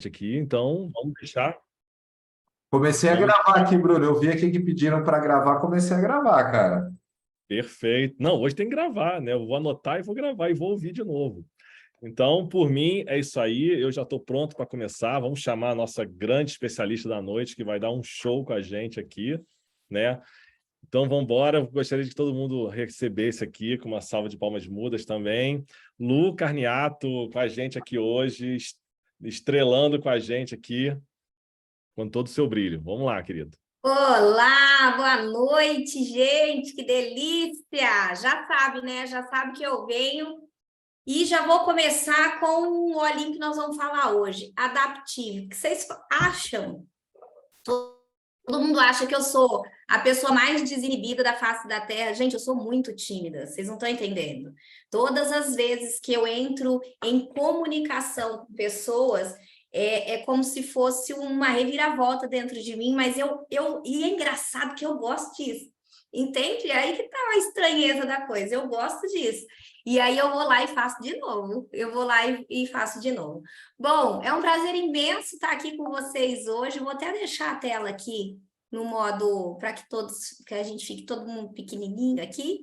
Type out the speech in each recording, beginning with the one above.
aqui, então vamos deixar. Comecei a Vamos... gravar aqui, Bruno. Eu vi aqui que pediram para gravar, comecei a gravar, cara. Perfeito. Não, hoje tem que gravar, né? Eu vou anotar e vou gravar e vou ouvir de novo. Então, por mim, é isso aí. Eu já estou pronto para começar. Vamos chamar a nossa grande especialista da noite, que vai dar um show com a gente aqui, né? Então, vamos embora. Gostaria de que todo mundo recebesse aqui com uma salva de palmas mudas também. Lu Carniato com a gente aqui hoje, estrelando com a gente aqui, com todo o seu brilho. Vamos lá, querido. Olá, boa noite, gente, que delícia! Já sabe, né? Já sabe que eu venho e já vou começar com o olhinho que nós vamos falar hoje, Adaptive. O que vocês acham? Todo mundo acha que eu sou a pessoa mais desinibida da face da Terra. Gente, eu sou muito tímida, vocês não estão entendendo. Todas as vezes que eu entro em comunicação com pessoas, é como se fosse uma reviravolta dentro de mim, mas e é engraçado que eu gosto disso. Entende? É aí que tá a estranheza da coisa. Eu gosto disso. E aí eu vou lá e faço de novo. Eu vou lá e faço de novo. Bom, é um prazer imenso estar aqui com vocês hoje. Vou até deixar a tela aqui no modo para que a gente fique todo mundo pequenininho aqui.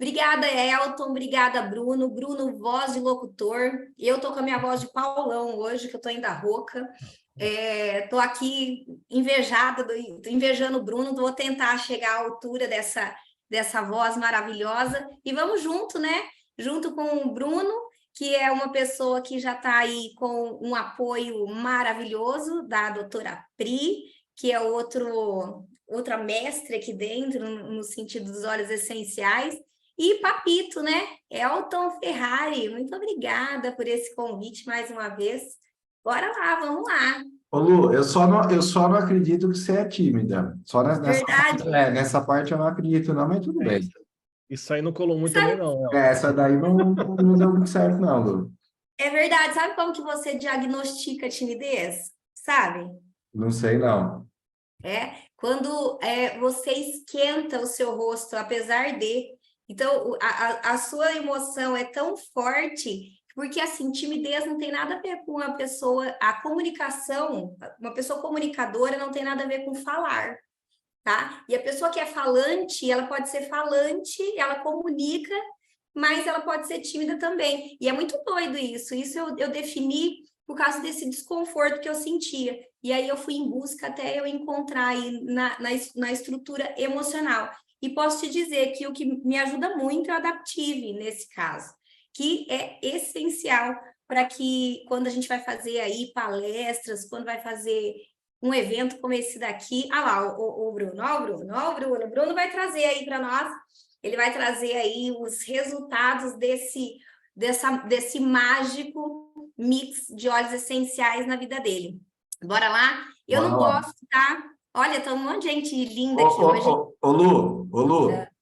Obrigada, Elton. Obrigada, Bruno. Bruno, voz de locutor. Eu tô com a minha voz de Paulão hoje, que eu tô ainda rouca. Tô aqui invejando o Bruno. Vou tentar chegar à altura dessa voz maravilhosa. E vamos junto, né? Junto com o Bruno, que é uma pessoa que já está aí com um apoio maravilhoso da doutora Pri, que é outra mestre aqui dentro, no sentido dos óleos essenciais, e Papito, né? Elton Ferrari, muito obrigada por esse convite mais uma vez. Bora lá, vamos lá. Ô, Lu, eu só não acredito que você é tímida. Só nessa Verdade. parte, nessa parte eu não acredito, não, mas tudo bem. Isso aí não colou muito também, Sabe, não. Essa daí não deu muito certo, não, Lu. é verdade. Sabe como que você diagnostica a timidez? Sabe? Não sei, não. Quando você esquenta o seu rosto, apesar de. Então, a sua emoção é tão forte, porque assim, timidez não tem nada a ver com a pessoa, a comunicação, uma pessoa comunicadora não tem nada a ver com falar, tá? E a pessoa que é falante, ela pode ser falante, ela comunica, mas ela pode ser tímida também. E é muito doido isso. Isso eu defini por causa desse desconforto que eu sentia. E aí eu fui em busca até eu encontrar aí na estrutura emocional. E posso te dizer que o que me ajuda muito é o Adaptive, nesse caso, que é essencial para que quando a gente vai fazer aí palestras, quando vai fazer um evento como esse daqui, lá, o Bruno, o Bruno vai trazer aí para nós, ele vai trazer aí os resultados desse mágico mix de óleos essenciais na vida dele. Bora lá? Eu Bora não lá. gosto, tá? Olha, tá um monte de gente linda Ô, aqui hoje. Lu,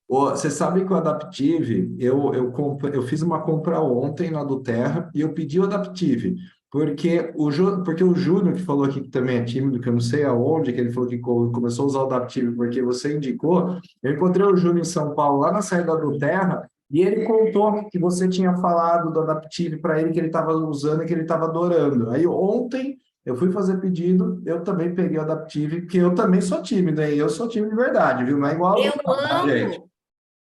você sabe que o Adaptive, eu fiz uma compra ontem na do Terra e eu pedi o Adaptive, porque o Júnior, que falou aqui que também é tímido, que eu não sei aonde, que ele falou que começou a usar o Adaptive porque você indicou, eu encontrei o Júnior em São Paulo, lá na saída do Terra, e ele contou que você tinha falado do Adaptive para ele, que ele estava usando e que ele estava adorando. Aí ontem eu fui fazer pedido, eu também peguei o Adaptive, porque eu também sou tímido, hein? Eu sou tímido de verdade, viu? Não é igual a Eu Lu, não, tá, gente?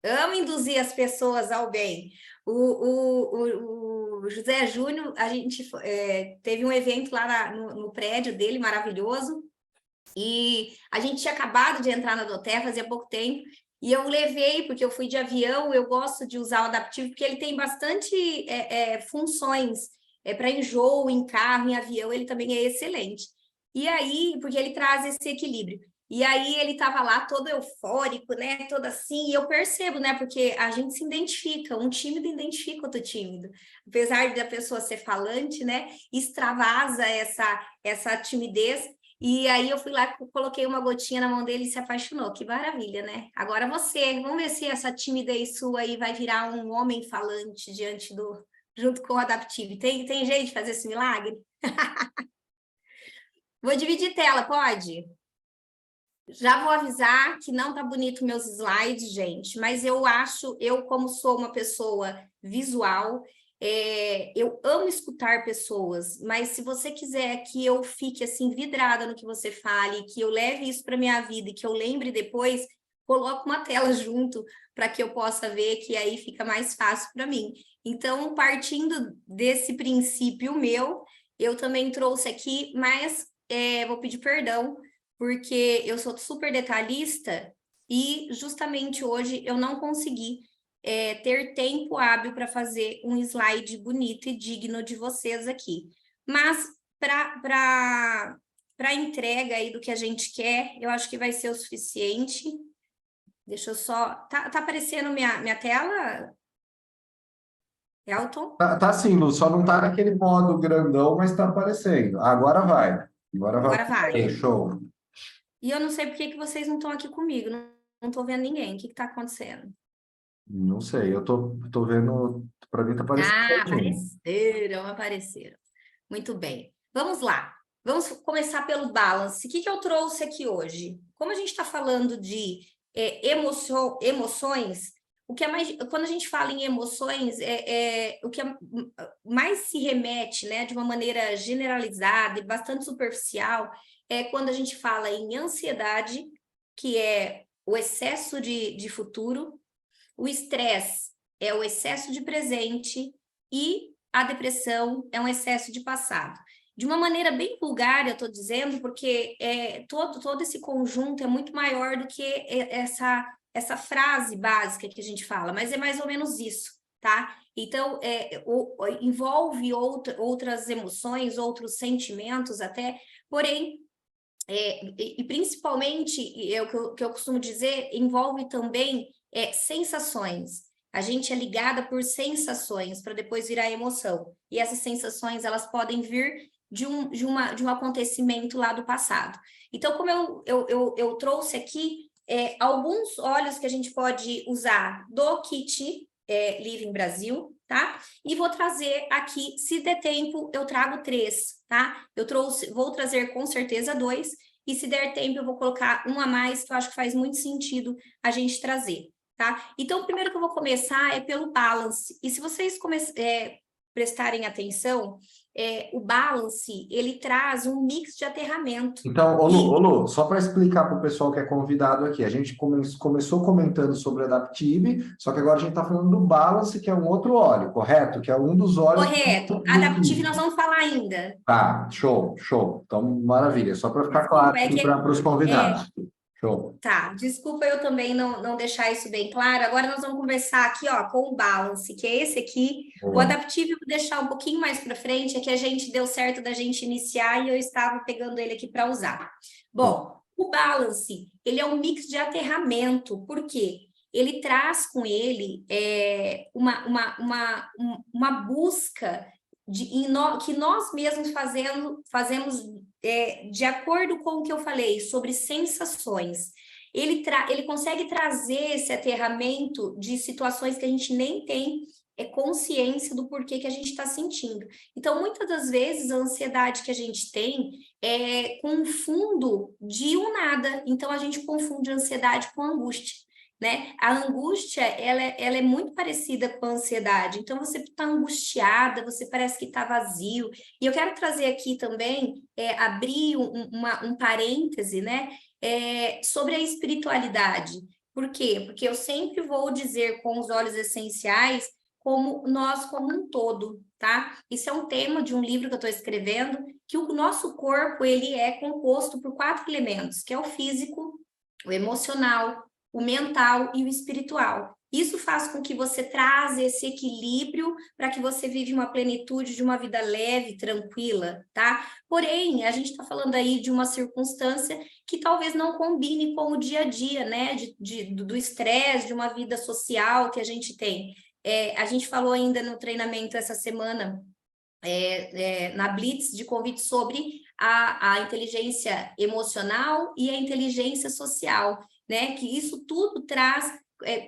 amo induzir as pessoas ao bem. O José Júnior, a gente teve um evento lá no prédio dele, maravilhoso, e a gente tinha acabado de entrar na Doterra fazia pouco tempo, e eu levei, porque eu fui de avião, eu gosto de usar o Adaptive, porque ele tem bastante funções para enjoo em carro, em avião, ele também é excelente. E aí, porque ele traz esse equilíbrio. E aí ele estava lá todo eufórico, né? Todo assim, e eu percebo, né? Porque a gente se identifica, um tímido identifica outro tímido. Apesar da pessoa ser falante, né? Extravasa essa timidez. E aí eu fui lá, coloquei uma gotinha na mão dele e se apaixonou. Que maravilha, né? Agora você, vamos ver se essa timidez sua aí vai virar um homem falante junto com o Adaptive. Tem jeito de fazer esse milagre? Vou dividir tela, pode? Já vou avisar que não tá bonito meus slides, gente, mas eu como sou uma pessoa visual, Eu amo escutar pessoas, mas se você quiser que eu fique assim vidrada no que você fale, que eu leve isso para minha vida e que eu lembre depois, coloco uma tela junto para que eu possa ver, que aí fica mais fácil para mim. Então, partindo desse princípio meu, eu também trouxe aqui, mas vou pedir perdão, porque eu sou super detalhista e justamente hoje eu não consegui ter tempo hábil para fazer um slide bonito e digno de vocês aqui. Mas para a entrega aí do que a gente quer, eu acho que vai ser o suficiente. Deixa eu só... Tá aparecendo minha tela, Elton? Tá sim, Lu, só não tá naquele modo grandão, mas tá aparecendo. Agora vai. Agora vai. Aí, show. E eu não sei por que vocês não estão aqui comigo, não estou vendo ninguém. O que está acontecendo? Não sei, eu tô vendo, para mim tá aparecendo. Apareceram. Muito bem. Vamos lá. Vamos começar pelo balance. O que eu trouxe aqui hoje? Como a gente está falando de emoções, o que é mais, quando a gente fala em emoções, o que mais se remete, né, de uma maneira generalizada e bastante superficial, é quando a gente fala em ansiedade, que é o excesso de futuro, o estresse é o excesso de presente e a depressão é um excesso de passado. De uma maneira bem vulgar, eu estou dizendo, porque todo esse conjunto é muito maior do que essa frase básica que a gente fala, mas é mais ou menos isso, tá? Então, envolve outras emoções, outros sentimentos até, porém, e principalmente, o que eu costumo dizer, envolve também sensações. A gente é ligada por sensações para depois virar emoção. E essas sensações, elas podem vir de um acontecimento lá do passado. Então, como eu trouxe aqui alguns óleos que a gente pode usar do kit Living Brasil, tá? E vou trazer aqui, se der tempo, eu trago 3, tá? Vou trazer com certeza 2, e se der tempo eu vou colocar um a mais, que eu acho que faz muito sentido a gente trazer, tá? Então, o primeiro que eu vou começar é pelo balance. E se vocês prestarem atenção, o balance, ele traz um mix de aterramento. Então, ô Lu, só para explicar para o pessoal que é convidado aqui, a gente começou comentando sobre o Adaptive, só que agora a gente está falando do Balance, que é um outro óleo, correto? Que é um dos óleos... Correto. Adaptive nós vamos falar ainda. Tá, show. Então, maravilha. Só para ficar claro aqui para os convidados. Show. Tá, desculpa eu também não deixar isso bem claro. Agora nós vamos conversar aqui, ó, com o Balance, que é esse aqui. O Adaptive eu vou deixar um pouquinho mais para frente, é que a gente deu certo da gente iniciar e eu estava pegando ele aqui para usar. Bom, o Balance, ele é um mix de aterramento. Por quê? Ele traz com ele uma busca que nós mesmos fazemos de acordo com o que eu falei sobre sensações. Ele consegue trazer esse aterramento de situações que a gente nem tem consciência do porquê que a gente está sentindo. Então, muitas das vezes, a ansiedade que a gente tem é com um fundo de um nada. Então, a gente confunde a ansiedade com a angústia, né? A angústia, ela é muito parecida com a ansiedade. Então, você está angustiada, você parece que está vazio. E eu quero trazer aqui também, abrir um parêntese, né? Sobre a espiritualidade. Por quê? Porque eu sempre vou dizer com os óleos essenciais como nós como um todo, tá? Isso é um tema de um livro que eu estou escrevendo, que o nosso corpo, ele é composto por 4 elementos, que é o físico, o emocional, o mental e o espiritual. Isso faz com que você traga esse equilíbrio para que você vive uma plenitude de uma vida leve, tranquila, tá? Porém, a gente está falando aí de uma circunstância que talvez não combine com o dia a dia, né? Do estresse, de uma vida social que a gente tem. A gente falou ainda no treinamento essa semana, na Blitz, de convite sobre a inteligência emocional e a inteligência social, né? Que isso tudo traz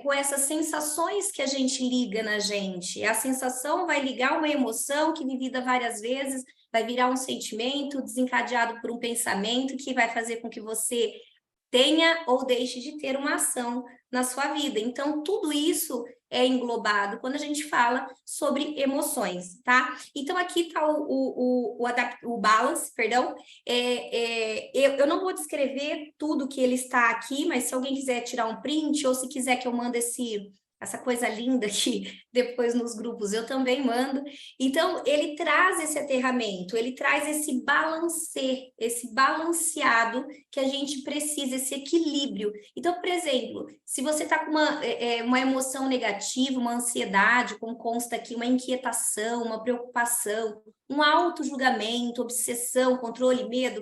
com essas sensações que a gente liga na gente. A sensação vai ligar uma emoção que, vivida várias vezes, vai virar um sentimento desencadeado por um pensamento que vai fazer com que você tenha ou deixe de ter uma ação na sua vida. Então, tudo isso é englobado quando a gente fala sobre emoções, tá? Então, aqui está o balance, perdão. Eu não vou descrever tudo que ele está aqui, mas se alguém quiser tirar um print, ou se quiser que eu mande essa coisa linda aqui depois nos grupos, eu também mando. Então, ele traz esse aterramento, ele traz esse balanceado que a gente precisa, esse equilíbrio. Então, por exemplo, se você está com uma emoção negativa, uma ansiedade, como consta aqui, uma inquietação, uma preocupação, um auto-julgamento, obsessão, controle, medo,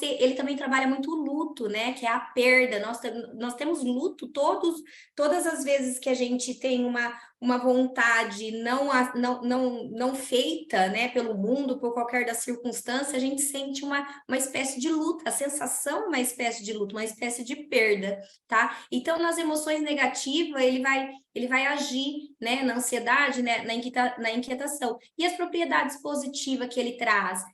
ele também trabalha muito o luto, né? Que é a perda. Nós temos luto todas as vezes que a gente tem uma vontade não feita, né, pelo mundo, por qualquer da circunstância, a gente sente uma espécie de luto, a sensação é uma espécie de luto, uma espécie de perda, tá? Então, nas emoções negativas, ele vai agir, né, na ansiedade, né, na inquietação. E as propriedades positivas que ele traz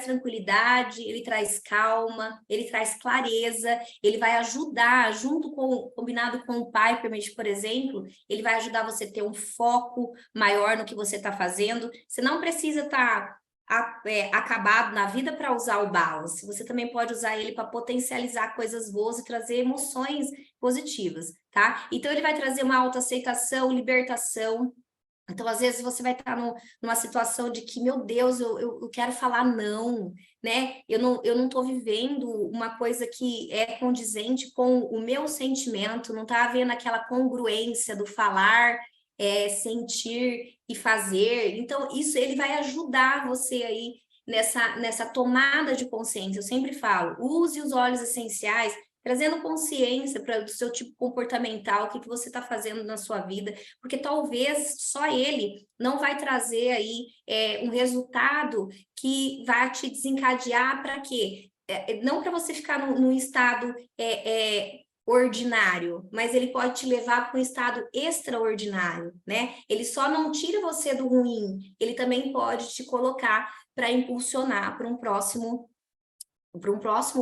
tranquilidade, ele traz calma, ele traz clareza, ele vai ajudar, combinado com o Peppermint, por exemplo, ele vai ajudar você a ter um foco maior no que você está fazendo. Você não precisa estar acabado na vida para usar o balance, você também pode usar ele para potencializar coisas boas e trazer emoções positivas, tá? Então, ele vai trazer uma autoaceitação, libertação. Então, às vezes, você vai estar numa situação de que, meu Deus, eu quero falar não, né? Eu não estou vivendo uma coisa que é condizente com o meu sentimento, não está havendo aquela congruência do falar, sentir e fazer. Então, isso ele vai ajudar você aí nessa tomada de consciência. Eu sempre falo, use os óleos essenciais, trazendo consciência para o seu tipo comportamental, o que você está fazendo na sua vida, porque talvez só ele não vai trazer aí um resultado que vai te desencadear para quê? Não para você ficar num estado ordinário, mas ele pode te levar para um estado extraordinário, né? Ele só não tira você do ruim, ele também pode te colocar para impulsionar para um próximo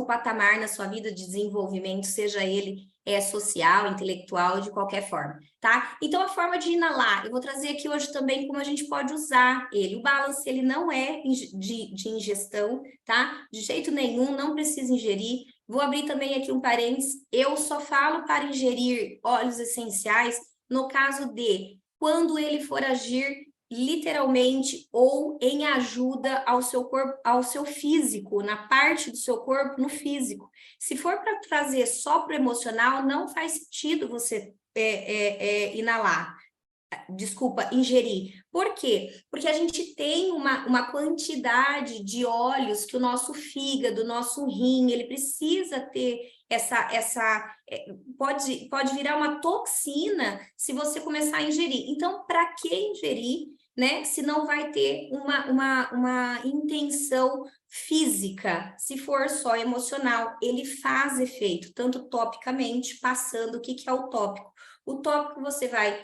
patamar na sua vida de desenvolvimento, seja ele social, intelectual, de qualquer forma, tá? Então, a forma de inalar, eu vou trazer aqui hoje também como a gente pode usar ele. O balance, ele não é de ingestão, tá? De jeito nenhum, não precisa ingerir. Vou abrir também aqui um parênteses, eu só falo para ingerir óleos essenciais no caso de quando ele for agir literalmente ou em ajuda ao seu corpo, ao seu físico, na parte do seu corpo, no físico. Se for para trazer só para o emocional, não faz sentido você inalar. Desculpa, ingerir. Por quê? Porque a gente tem uma quantidade de óleos que o nosso fígado, nosso rim, ele precisa ter pode virar uma toxina se você começar a ingerir. Então, para que ingerir, né? Se não vai ter uma intenção física, se for só emocional, ele faz efeito, tanto topicamente, passando o que é o tópico. O tópico você vai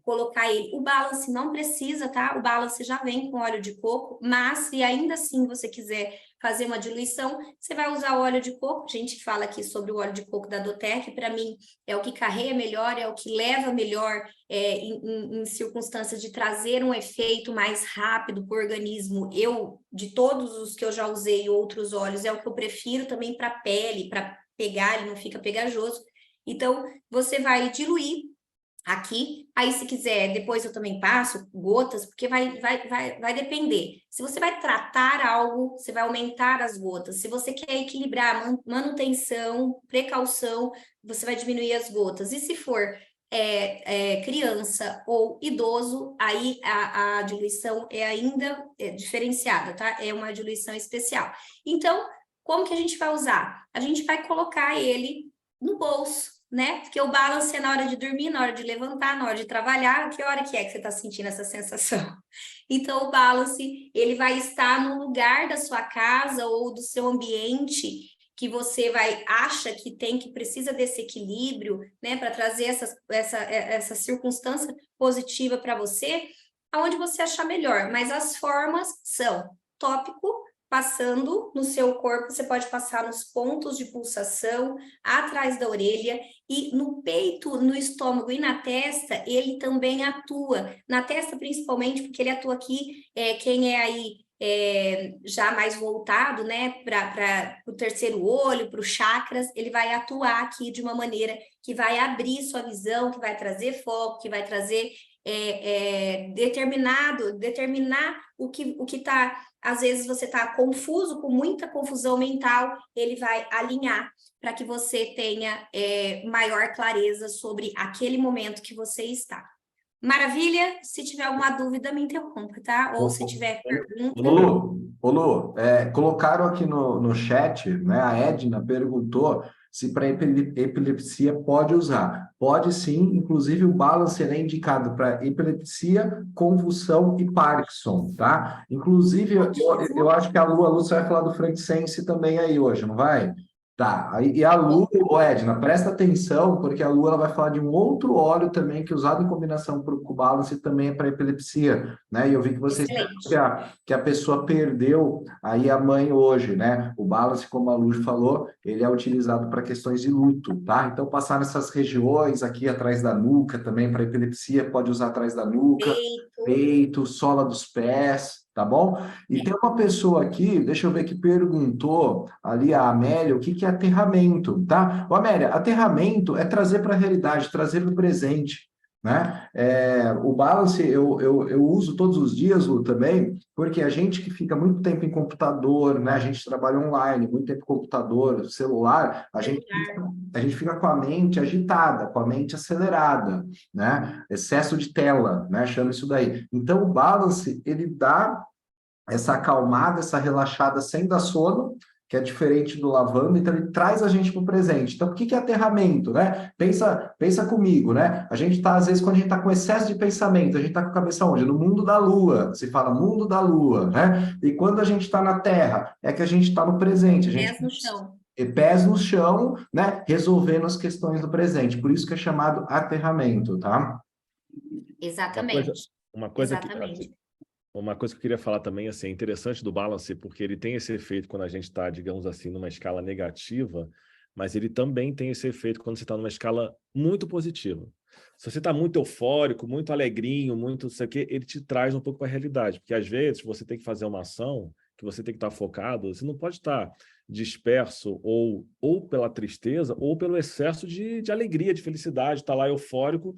colocar ele, o balance não precisa, tá? O balance já vem com óleo de coco, mas se ainda assim você quiser fazer uma diluição, você vai usar o óleo de coco. A gente fala aqui sobre o óleo de coco da Dotec, para mim é o que carrega melhor, é o que leva melhor em circunstâncias de trazer um efeito mais rápido para o organismo. De todos os que eu já usei, outros óleos, é o que eu prefiro também para a pele, para pegar, ele não fica pegajoso. Então, você vai diluir aqui, aí se quiser, depois eu também passo gotas, porque vai depender. Se você vai tratar algo, você vai aumentar as gotas. Se você quer equilibrar manutenção, precaução, você vai diminuir as gotas. E se for criança ou idoso, aí a diluição é ainda diferenciada, tá? É uma diluição especial. Então, como que a gente vai usar? A gente vai colocar ele no bolso, né? Porque o balance é na hora de dormir, na hora de levantar, na hora de trabalhar. Que hora que você está sentindo essa sensação? Então, o balance, ele vai estar no lugar da sua casa ou do seu ambiente que você acha que precisa desse equilíbrio, né? Para trazer essa circunstância positiva para você, aonde você achar melhor. Mas as formas são tópico, passando no seu corpo, você pode passar nos pontos de pulsação, atrás da orelha, e no peito, no estômago e na testa, ele também atua. Na testa, principalmente, porque ele atua aqui, quem é aí já mais voltado, né, para o terceiro olho, para os chakras, ele vai atuar aqui de uma maneira que vai abrir sua visão, que vai trazer foco, que vai trazer determinar o que está, às vezes você está confuso, com muita confusão mental, ele vai alinhar para que você tenha maior clareza sobre aquele momento que você está. Maravilha? Se tiver alguma dúvida, me interrompa, tá? Ou se tiver pergunta... Lu, colocaram aqui no chat, né? A Edna perguntou se para epilepsia pode usar. Pode sim, inclusive o balance é indicado para epilepsia, convulsão e Parkinson, tá? Inclusive, eu acho que a Lu você vai falar do frankincense também aí hoje, não vai? Tá, e a Lu, Edna, presta atenção, porque a Lu ela vai falar de um outro óleo também que é usado em combinação com o balance também é para epilepsia, né? E eu vi que você que a pessoa perdeu aí a mãe hoje, né? O balance, como a Lu falou, ele é utilizado para questões de luto, tá? Então, passar nessas regiões aqui atrás da nuca também para epilepsia, pode usar atrás da nuca, peito, sola dos pés, tá bom? E tem uma pessoa aqui, deixa eu ver, que perguntou ali, a Amélia, o que é aterramento, tá? Ô, Amélia, aterramento é trazer para a realidade, trazer para o presente, né? O balance eu uso todos os dias, Lu, também, porque a gente que fica muito tempo em computador, né? A gente trabalha online, muito tempo em computador, celular, a gente fica com a mente agitada, com a mente acelerada, né? Excesso de tela, né? Chama isso daí. Então, o balance, ele dá essa acalmada, essa relaxada sem dar sono, que é diferente do lavanda, então ele traz a gente para o presente. Então, o que é aterramento, né? Pensa comigo, né? A gente está, às vezes, quando a gente está com excesso de pensamento, a gente está com a cabeça onde? No mundo da Lua, se fala mundo da Lua, né? E quando a gente está na Terra, é que a gente está no presente. Pés no chão. Pés no chão, né? Resolvendo as questões do presente. Por isso que é chamado aterramento, tá? Exatamente. Uma coisa Exatamente. Uma coisa que eu queria falar também, assim, é interessante do balance, porque ele tem esse efeito quando a gente está, digamos assim, numa escala negativa, mas ele também tem esse efeito quando você está numa escala muito positiva. Se você está muito eufórico, muito alegrinho, muito não sei o quê, ele te traz um pouco para a realidade, porque às vezes você tem que fazer uma ação, que você tem que estar focado, você não pode estar disperso ou pela tristeza ou pelo excesso de alegria, de felicidade, estar lá eufórico,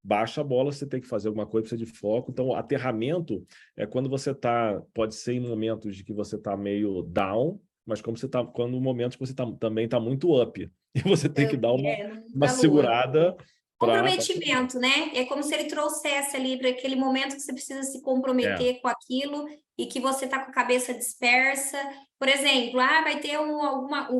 baixa a bola, você tem que fazer alguma coisa, precisa de foco. Então, aterramento é quando você está, pode ser em momentos de que você está meio down, mas quando o momento que você também está muito up. E você tem que dar uma segurada. Comprometimento, né? É como se ele trouxesse ali para aquele momento que você precisa se comprometer com aquilo e que você está com a cabeça dispersa. Por exemplo, vai ter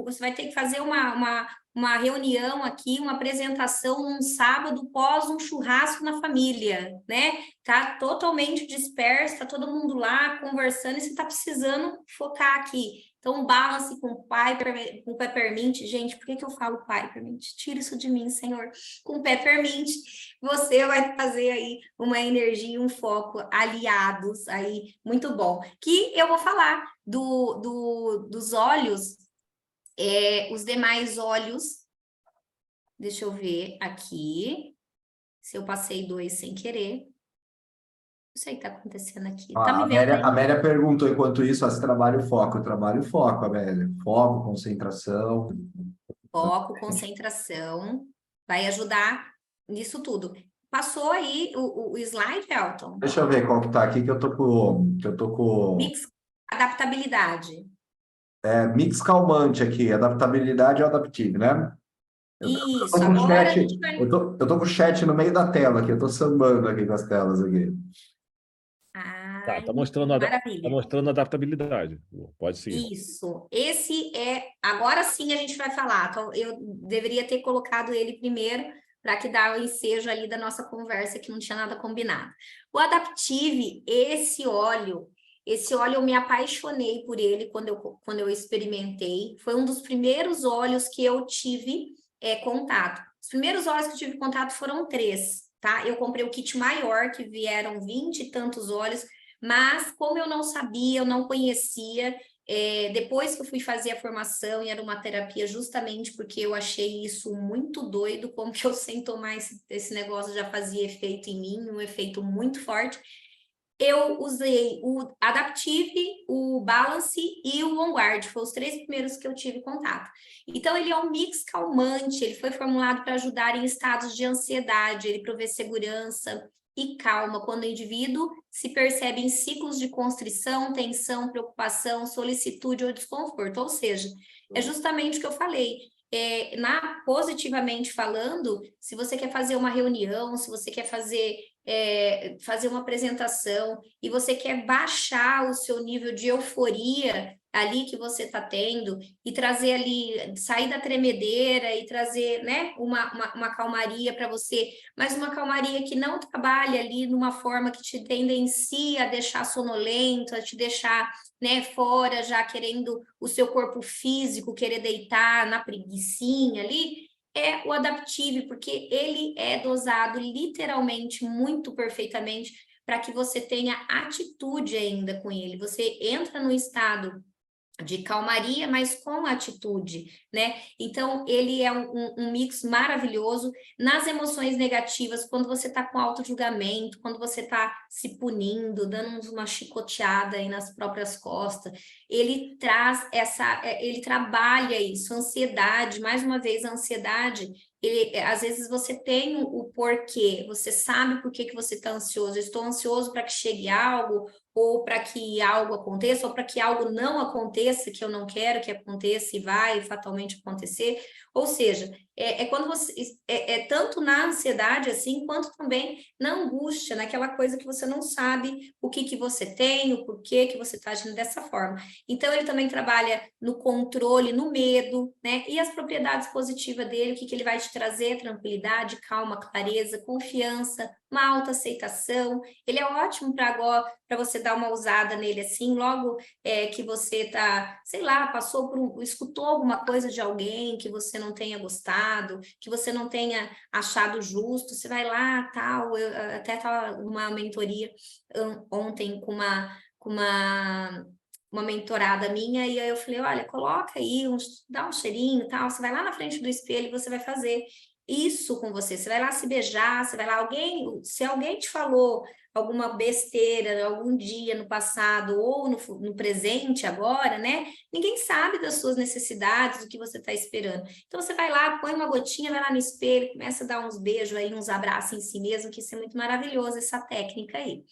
você vai ter que fazer uma reunião aqui, uma apresentação num sábado pós um churrasco na família, né? Tá totalmente disperso, tá todo mundo lá conversando e você tá precisando focar aqui. Então, balance com com peppermint. Gente, por que eu falo peppermint? Tira isso de mim, Senhor. Com peppermint, você vai fazer aí uma energia e um foco aliados aí, muito bom. Que eu vou falar dos óleos, os demais óleos. Deixa eu ver aqui, se eu passei 2 sem querer. Não sei o que está acontecendo aqui. Tá me vendo? A Amélia perguntou, enquanto isso, se trabalha o foco. Eu trabalho o foco, Amélia. Foco, concentração. Foco, concentração. Vai ajudar nisso tudo. Passou aí o slide, Elton? Deixa eu ver qual que tá aqui, que eu tô com... Mix, adaptabilidade. Mix calmante aqui, adaptabilidade ou adaptive, né? Isso, agora a gente vai... Eu tô com o chat no meio da tela aqui, eu tô sambando aqui com as telas aqui. Tá mostrando a adaptabilidade. Pode seguir. Isso. Agora sim a gente vai falar. Então, eu deveria ter colocado ele primeiro para que dá o ensejo ali da nossa conversa, que não tinha nada combinado. O Adaptive, esse óleo eu me apaixonei por ele quando eu experimentei. Foi um dos primeiros óleos que eu tive contato. Os primeiros óleos que eu tive contato foram 3, tá? Eu comprei o kit maior, que vieram 20 e tantos óleos, mas como eu não sabia, eu não conhecia, Depois que eu fui fazer a formação e era uma terapia justamente porque eu achei isso muito doido, como que eu sem tomar esse negócio já fazia efeito em mim, um efeito muito forte. Eu usei o Adaptive, o Balance e o OnGuard, foram os 3 primeiros que eu tive contato. Então, ele é um mix calmante, ele foi formulado para ajudar em estados de ansiedade, ele provê segurança e calma quando o indivíduo se percebe em ciclos de constrição, tensão, preocupação, solicitude ou desconforto. Ou seja, é justamente o que eu falei. Positivamente falando, se você quer fazer uma reunião, se você quer fazer uma apresentação e você quer baixar o seu nível de euforia ali que você está tendo e trazer ali, sair da tremedeira e trazer, né, uma calmaria para você, mas uma calmaria que não trabalhe ali numa forma que te tendencia a deixar sonolento, a te deixar, né, fora, já querendo o seu corpo físico, querer deitar na preguicinha ali, é o Adaptive, porque ele é dosado literalmente muito perfeitamente para que você tenha atitude ainda com ele. Você entra no estado de calmaria, mas com atitude, né? Então, ele é um mix maravilhoso. Nas emoções negativas, quando você está com auto-julgamento, quando você está se punindo, dando uma chicoteada aí nas próprias costas, ele traz ele trabalha isso, ansiedade, mais uma vez, a ansiedade, às vezes você tem o porquê, você sabe por que você está ansioso. Eu estou ansioso para que chegue algo, ou para que algo aconteça, ou para que algo não aconteça, que eu não quero que aconteça e vai fatalmente acontecer. Ou seja, quando você tanto na ansiedade assim, quanto também na angústia, naquela coisa que você não sabe o que você tem, o porquê que você está agindo dessa forma. Então, ele também trabalha no controle, no medo, né? E as propriedades positivas dele, o que ele vai te trazer? Tranquilidade, calma, clareza, confiança, uma autoaceitação. Ele é ótimo para você dar uma usada nele assim, logo que você tá, sei lá, escutou alguma coisa de alguém que você não tenha gostado, que você não tenha achado justo, você vai lá, tal, eu até estava numa mentoria ontem com uma mentorada minha, e aí eu falei, olha, coloca aí, dá um cheirinho, tal, você vai lá na frente do espelho e você vai fazer isso com você vai lá se beijar, você vai lá, se alguém te falou alguma besteira algum dia no passado ou no presente agora, né? Ninguém sabe das suas necessidades, do que você está esperando. Então, você vai lá, põe uma gotinha, vai lá no espelho, começa a dar uns beijos aí, uns abraços em si mesmo, que isso é muito maravilhoso, essa técnica aí.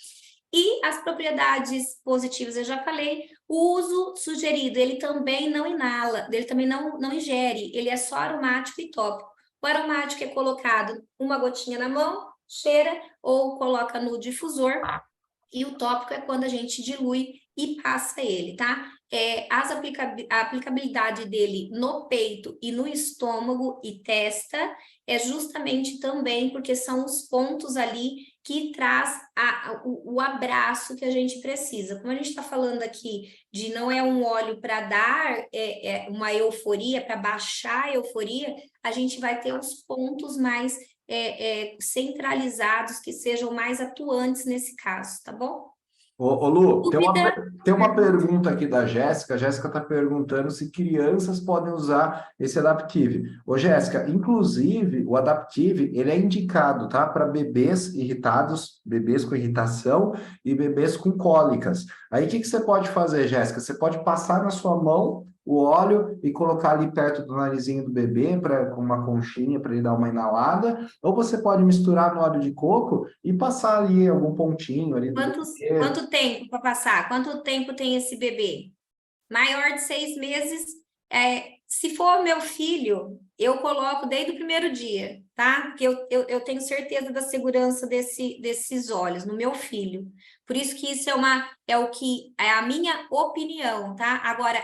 E as propriedades positivas, eu já falei, o uso sugerido, ele também não inala, ele também não ingere, ele é só aromático e tópico. O aromático é colocado uma gotinha na mão, cheira ou coloca no difusor, e o tópico é quando a gente dilui e passa ele, tá? A aplicabilidade dele no peito e no estômago e testa é justamente também porque são os pontos ali que traz o abraço que a gente precisa. Como a gente está falando aqui de não é um óleo para dar uma euforia, para baixar a euforia, a gente vai ter os pontos mais centralizados, que sejam mais atuantes nesse caso, tá bom? Ô, Lu, tem uma pergunta aqui da Jéssica. A Jéssica está perguntando se crianças podem usar esse Adaptive. Ô, Jéssica, inclusive, o Adaptive, ele é indicado, tá? Para bebês irritados, bebês com irritação e bebês com cólicas. Aí, o que você pode fazer, Jéssica? Você pode passar na sua mão o óleo e colocar ali perto do narizinho do bebê, com uma conchinha para ele dar uma inalada, ou você pode misturar no óleo de coco e passar ali algum pontinho ali do bebê. Quanto tempo para passar? Quanto tempo tem esse bebê? Maior de 6 meses. Se for meu filho, eu coloco desde o primeiro dia, tá? Porque eu tenho certeza da segurança desses óleos no meu filho. Por isso que isso é a minha opinião, tá? Agora,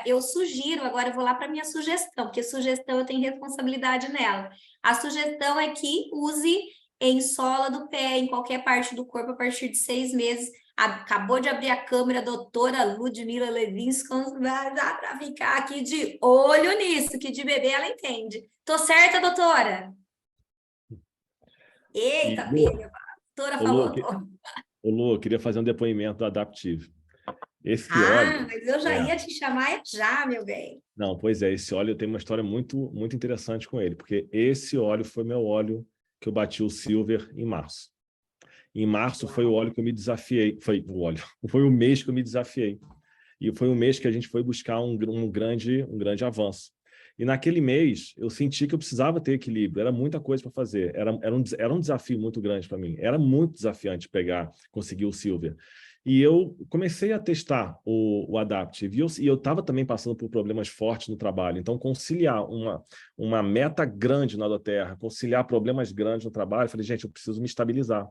agora eu vou lá para minha sugestão, porque sugestão eu tenho responsabilidade nela. A sugestão é que use em sola do pé, em qualquer parte do corpo, a partir de 6 meses. Acabou de abrir a câmera, a doutora Ludmila Levinsky, dá para ficar aqui de olho nisso, que de bebê ela entende. Tô certa, doutora? Eita, pega, a doutora falou. Lu, eu queria fazer um depoimento do Adaptive. Esse óleo... mas eu já ia te chamar já, meu bem. Não, pois é, esse óleo eu tenho uma história muito, muito interessante com ele, porque esse óleo foi meu óleo que eu bati o Silver em março. Em março foi o óleo que eu me desafiei, foi o mês que eu me desafiei. E foi um mês que a gente foi buscar um grande avanço. E naquele mês, eu senti que eu precisava ter equilíbrio, era muita coisa para fazer, era um desafio muito grande para mim, era muito desafiante conseguir o Silver. E eu comecei a testar o Adaptive, e eu estava também passando por problemas fortes no trabalho, então conciliar uma meta grande na Doterra, conciliar problemas grandes no trabalho, eu falei, gente, eu preciso me estabilizar.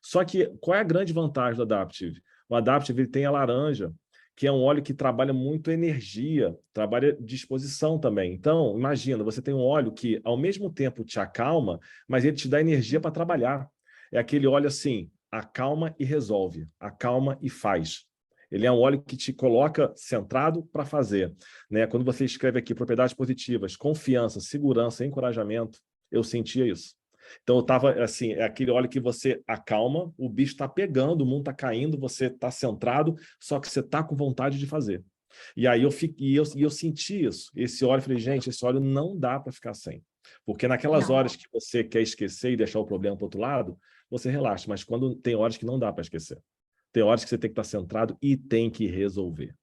Só que qual é a grande vantagem do Adaptive? O Adaptive ele tem a laranja, que é um óleo que trabalha muito energia, trabalha disposição também. Então, imagina, você tem um óleo que, ao mesmo tempo, te acalma, mas ele te dá energia para trabalhar. É aquele óleo assim, acalma e resolve, acalma e faz. Ele é um óleo que te coloca centrado para fazer. Né? Quando você escreve aqui propriedades positivas, confiança, segurança, encorajamento, eu sentia isso. Então, eu estava assim, é aquele óleo que você acalma, o bicho está pegando, o mundo está caindo, você está centrado, só que você está com vontade de fazer. E aí eu senti isso. Esse óleo, eu falei, gente, esse óleo não dá para ficar sem. Porque naquelas horas que você quer esquecer e deixar o problema para o outro lado, você relaxa. Mas quando tem horas que não dá para esquecer. Tem horas que você tem que estar centrado e tem que resolver.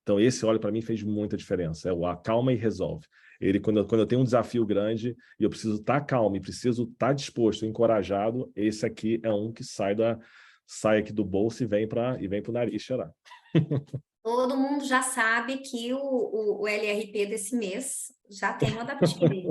Então, esse óleo, para mim, fez muita diferença. É o acalma e resolve. Ele, quando eu tenho um desafio grande e eu preciso estar calmo e preciso estar disposto, encorajado, esse aqui é um que sai aqui do bolso e vem para o nariz cheirar. Todo mundo já sabe que o LRP desse mês já tem o Adaptive.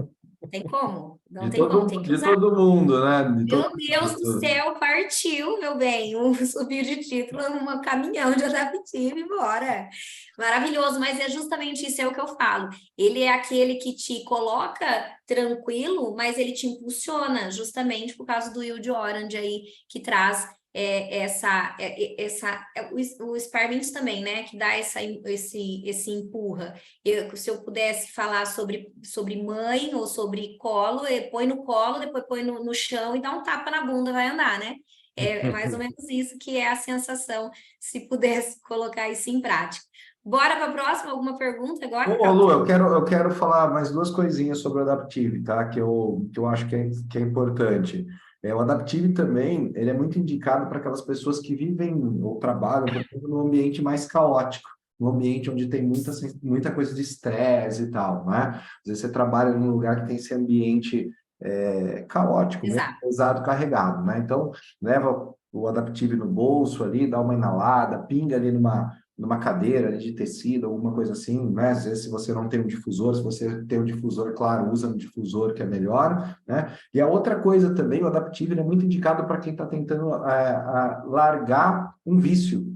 Tem como? Não tem como, tem que De usar. todo mundo, né? Meu Deus do céu, partiu, meu bem. Subiu de título um caminhão de Adaptive, bora. Maravilhoso, mas é justamente isso, é o que eu falo. Ele é aquele que te coloca tranquilo, mas ele te impulsiona, justamente por causa do Yield Orange aí, que traz o Spearmint também, né, que dá esse empurra. Se eu pudesse falar sobre mãe ou sobre colo, põe no colo, depois põe no chão e dá um tapa na bunda, vai andar, né? É mais ou menos isso que é a sensação, se pudesse colocar isso em prática. Bora para a próxima, alguma pergunta agora? Ô, Lu, eu quero falar mais duas coisinhas sobre o Adaptive, tá? Que eu acho que é importante. O Adaptive também, ele é muito indicado para aquelas pessoas que vivem ou trabalham num ambiente mais caótico, num ambiente onde tem muita coisa de estresse e tal, né? Às vezes você trabalha num lugar que tem esse ambiente caótico, mesmo, pesado, carregado, né? Então, leva o Adaptive no bolso ali, dá uma inalada, pinga ali numa cadeira de tecido, alguma coisa assim, né? Às vezes, se você não tem um difusor, se você tem um difusor, claro, usa um difusor que é melhor, né? E a outra coisa também, o Adaptive é muito indicado para quem está tentando largar um vício,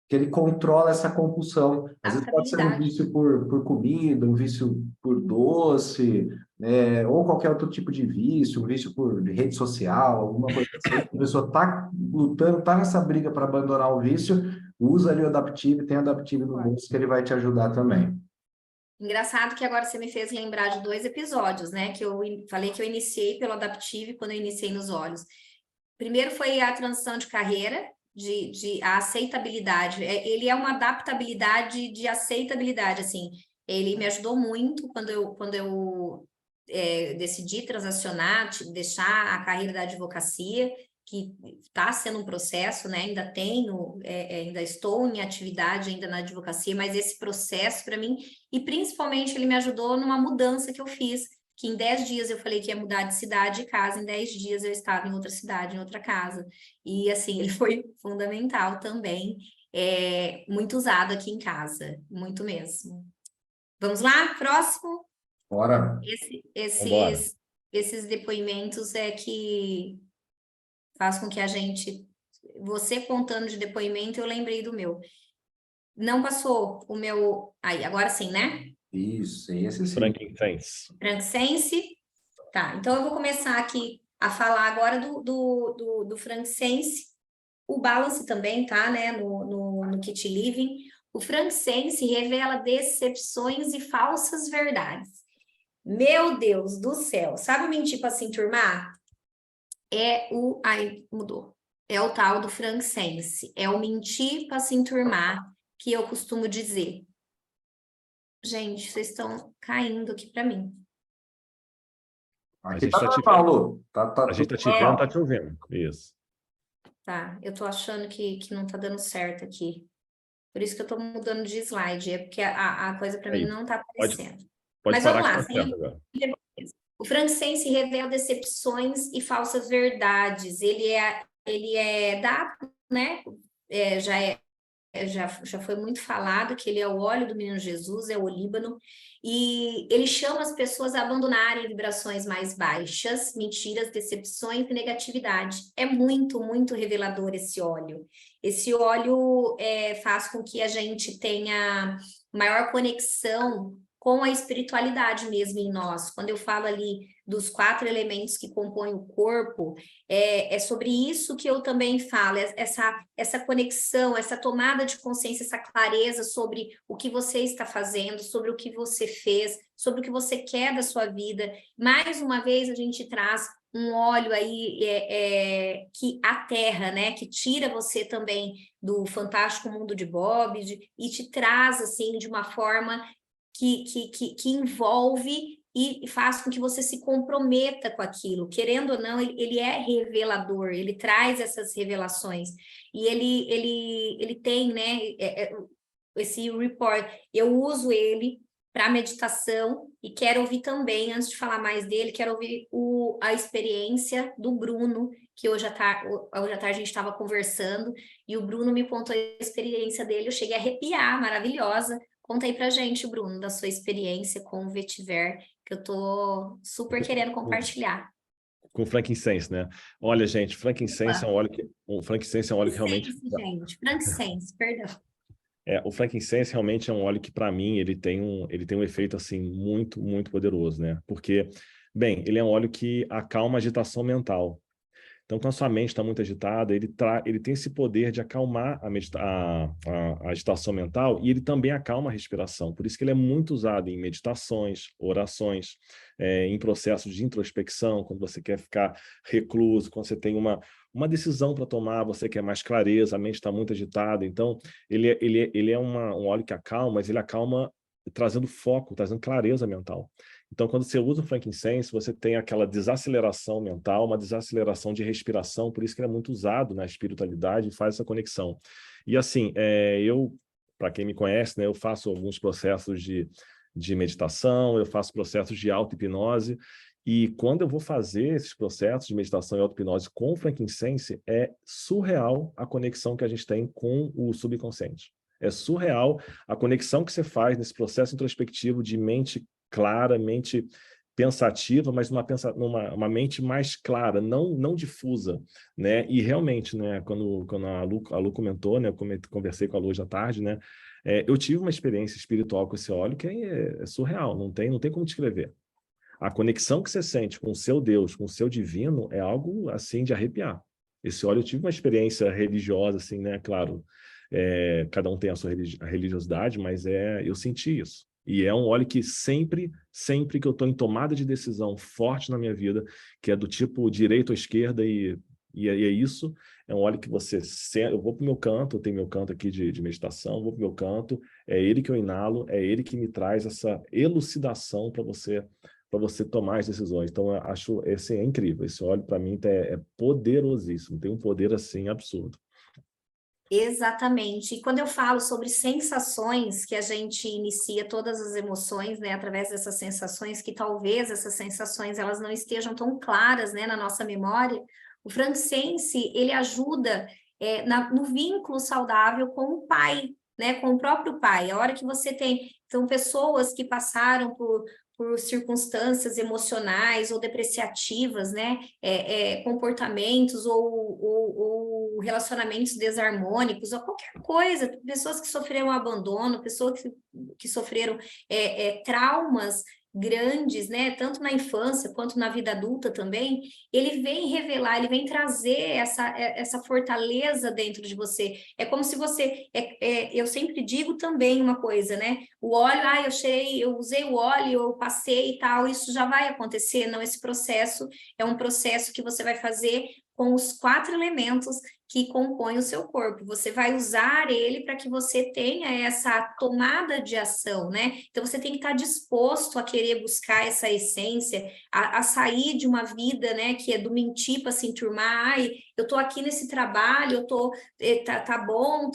que ele controla essa compulsão. Às vezes pode ser um vício por comida, um vício por doce, ou qualquer outro tipo de vício, um vício por rede social, alguma coisa assim. A pessoa está lutando, está nessa briga para abandonar o vício, usa ali o Adaptive, tem o Adaptive no bolso que ele vai te ajudar também. Engraçado que agora você me fez lembrar de 2 episódios, né? Que eu falei que eu iniciei pelo Adaptive quando eu iniciei nos olhos. Primeiro foi a transição de carreira, a aceitabilidade. Ele é uma adaptabilidade de aceitabilidade, assim. Ele me ajudou muito quando eu decidi transacionar, deixar a carreira da advocacia, que está sendo um processo, né? Ainda estou em atividade ainda na advocacia, mas esse processo para mim, e principalmente ele me ajudou numa mudança que eu fiz, que em 10 dias eu falei que ia mudar de cidade e casa, em 10 dias eu estava em outra cidade, em outra casa. E assim, ele foi fundamental também, muito usado aqui em casa, muito mesmo. Vamos lá, próximo? Bora. Esses depoimentos que faz com que a gente... Você contando de depoimento, eu lembrei do meu. Não passou o meu... Aí, agora sim, né? Isso, esse sim. Frankincense. Tá, então eu vou começar aqui a falar agora do Frankincense. O Balance também tá, né, no Kit Living. O Frankincense revela decepções e falsas verdades. Meu Deus do céu. Sabe mentir para se enturmar? Aí, mudou. É o tal do Frankincense. É o mentir para se enturmar, que eu costumo dizer. Gente, vocês estão caindo aqui para mim. Aqui tá normal, Lu. A gente tá te vendo, tá te ouvindo. Isso. Tá, eu tô achando que não tá dando certo aqui. Por isso que eu tô mudando de slide, é porque a coisa para mim não tá aparecendo. Pode Mas parar vamos lá, que tá certo agora. o frankincense revela decepções e falsas verdades. Ele é dado, né? Já foi muito falado que ele é o óleo do menino Jesus, é o olíbano, e ele chama as pessoas a abandonarem vibrações mais baixas, mentiras, decepções e negatividade. É muito, muito revelador esse óleo. Esse óleo faz com que a gente tenha maior conexão com a espiritualidade mesmo em nós. Quando eu falo ali dos 4 elementos que compõem o corpo, é sobre isso que eu também falo, essa conexão, essa tomada de consciência, essa clareza sobre o que você está fazendo, sobre o que você fez, sobre o que você quer da sua vida. Mais uma vez, a gente traz um óleo aí que aterra, né? Que tira você também do fantástico mundo de Bob e te traz, assim, de uma forma que envolve e faz com que você se comprometa com aquilo. Querendo ou não, ele é revelador, ele traz essas revelações. E ele tem, né, esse report. Eu uso ele para meditação e quero ouvir também, antes de falar mais dele, quero ouvir a experiência do Bruno, que hoje à tarde a gente estava conversando, e o Bruno me contou a experiência dele, eu cheguei a arrepiar, maravilhosa. Conta aí pra gente, Bruno, da sua experiência com o vetiver, que eu tô super querendo compartilhar. Com frankincense, né? Olha, gente, frankincense é um óleo que realmente... Gente, frankincense, perdão. O frankincense realmente é um óleo que, para mim, ele tem um efeito, assim, muito, muito poderoso, né? Porque, bem, ele é um óleo que acalma a agitação mental. Então, quando a sua mente está muito agitada, ele tem esse poder de acalmar a agitação mental e ele também acalma a respiração. Por isso que ele é muito usado em meditações, orações, em processos de introspecção, quando você quer ficar recluso, quando você tem uma decisão para tomar, você quer mais clareza, a mente está muito agitada. Então, ele é um óleo que acalma, mas ele acalma trazendo foco, trazendo clareza mental. Então, quando você usa o frankincense, você tem aquela desaceleração mental, uma desaceleração de respiração, por isso que ele é muito usado na espiritualidade e faz essa conexão. E assim, para quem me conhece, né, eu faço alguns processos de meditação, eu faço processos de auto-hipnose, e quando eu vou fazer esses processos de meditação e auto-hipnose com o frankincense, é surreal a conexão que a gente tem com o subconsciente. É surreal a conexão que você faz nesse processo introspectivo de mente clara, mente pensativa, mas uma mente mais clara, não difusa, né? E realmente, né, quando a Lu comentou, né, eu conversei com a Lu hoje à tarde, né, eu tive uma experiência espiritual com esse óleo que é surreal, não tem como descrever. A conexão que você sente com o seu Deus, com o seu divino, é algo assim de arrepiar. Esse óleo, eu tive uma experiência religiosa, assim, né, claro, cada um tem a sua religiosidade, mas eu senti isso. E é um óleo que sempre que eu estou em tomada de decisão forte na minha vida, que é do tipo direita ou esquerda, e é isso, é um óleo que eu vou para o meu canto, eu tenho meu canto aqui de meditação, vou para o meu canto, é ele que eu inalo, é ele que me traz essa elucidação para você tomar as decisões. Então, eu acho esse é incrível. Esse óleo, para mim, é poderosíssimo, tem um poder assim absurdo. Exatamente. E quando eu falo sobre sensações, que a gente inicia todas as emoções, né, através dessas sensações, que talvez essas sensações elas não estejam tão claras, né, na nossa memória, o frankincense, ele ajuda no vínculo saudável com o pai, né, com o próprio pai. A hora que você tem, então, pessoas que passaram por circunstâncias emocionais ou depreciativas, né, comportamentos ou relacionamentos desarmônicos, ou qualquer coisa, pessoas que sofreram abandono, pessoas que sofreram traumas grandes, né, tanto na infância quanto na vida adulta também, ele vem revelar, ele vem trazer essa fortaleza dentro de você. É como se você, eu sempre digo também uma coisa, né, o óleo, eu usei o óleo, eu passei e tal, isso já vai acontecer. Não, esse processo é um processo que você vai fazer com os 4 elementos que compõem o seu corpo. Você vai usar ele para que você tenha essa tomada de ação, né? Então, você tem que estar disposto a querer buscar essa essência, a sair de uma vida, né, que é do mentir para se enturmar. Ai, eu tô aqui nesse trabalho, eu tô, tá bom,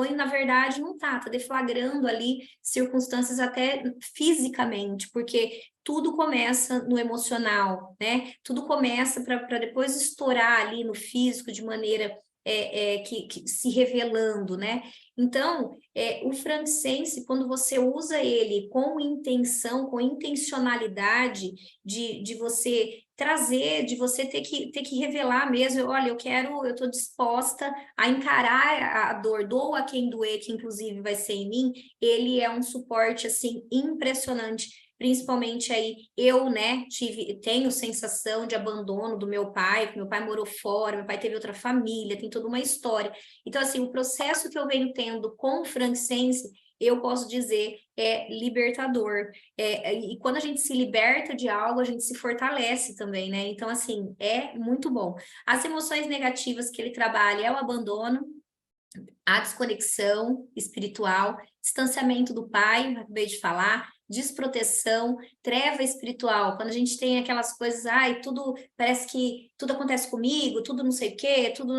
e na verdade não tá deflagrando ali circunstâncias até fisicamente, porque tudo começa no emocional, né? Tudo começa para depois estourar ali no físico de maneira que se revelando, né? Então, o frankincense, quando você usa ele com intenção, com intencionalidade de você trazer, de você ter que revelar mesmo, olha, eu estou disposta a encarar a dor, doa quem doer, que inclusive vai ser em mim, ele é um suporte, assim, impressionante. Principalmente aí, eu, né, tenho sensação de abandono do meu pai, porque meu pai morou fora, meu pai teve outra família, tem toda uma história. Então, assim, o processo que eu venho tendo com o frankincense, eu posso dizer, é libertador. E quando a gente se liberta de algo, a gente se fortalece também, né? Então, assim, é muito bom. As emoções negativas que ele trabalha é o abandono, a desconexão espiritual, distanciamento do pai, acabei de falar, desproteção, treva espiritual, quando a gente tem aquelas coisas, ai, tudo, parece que tudo acontece comigo, tudo não sei o quê, tudo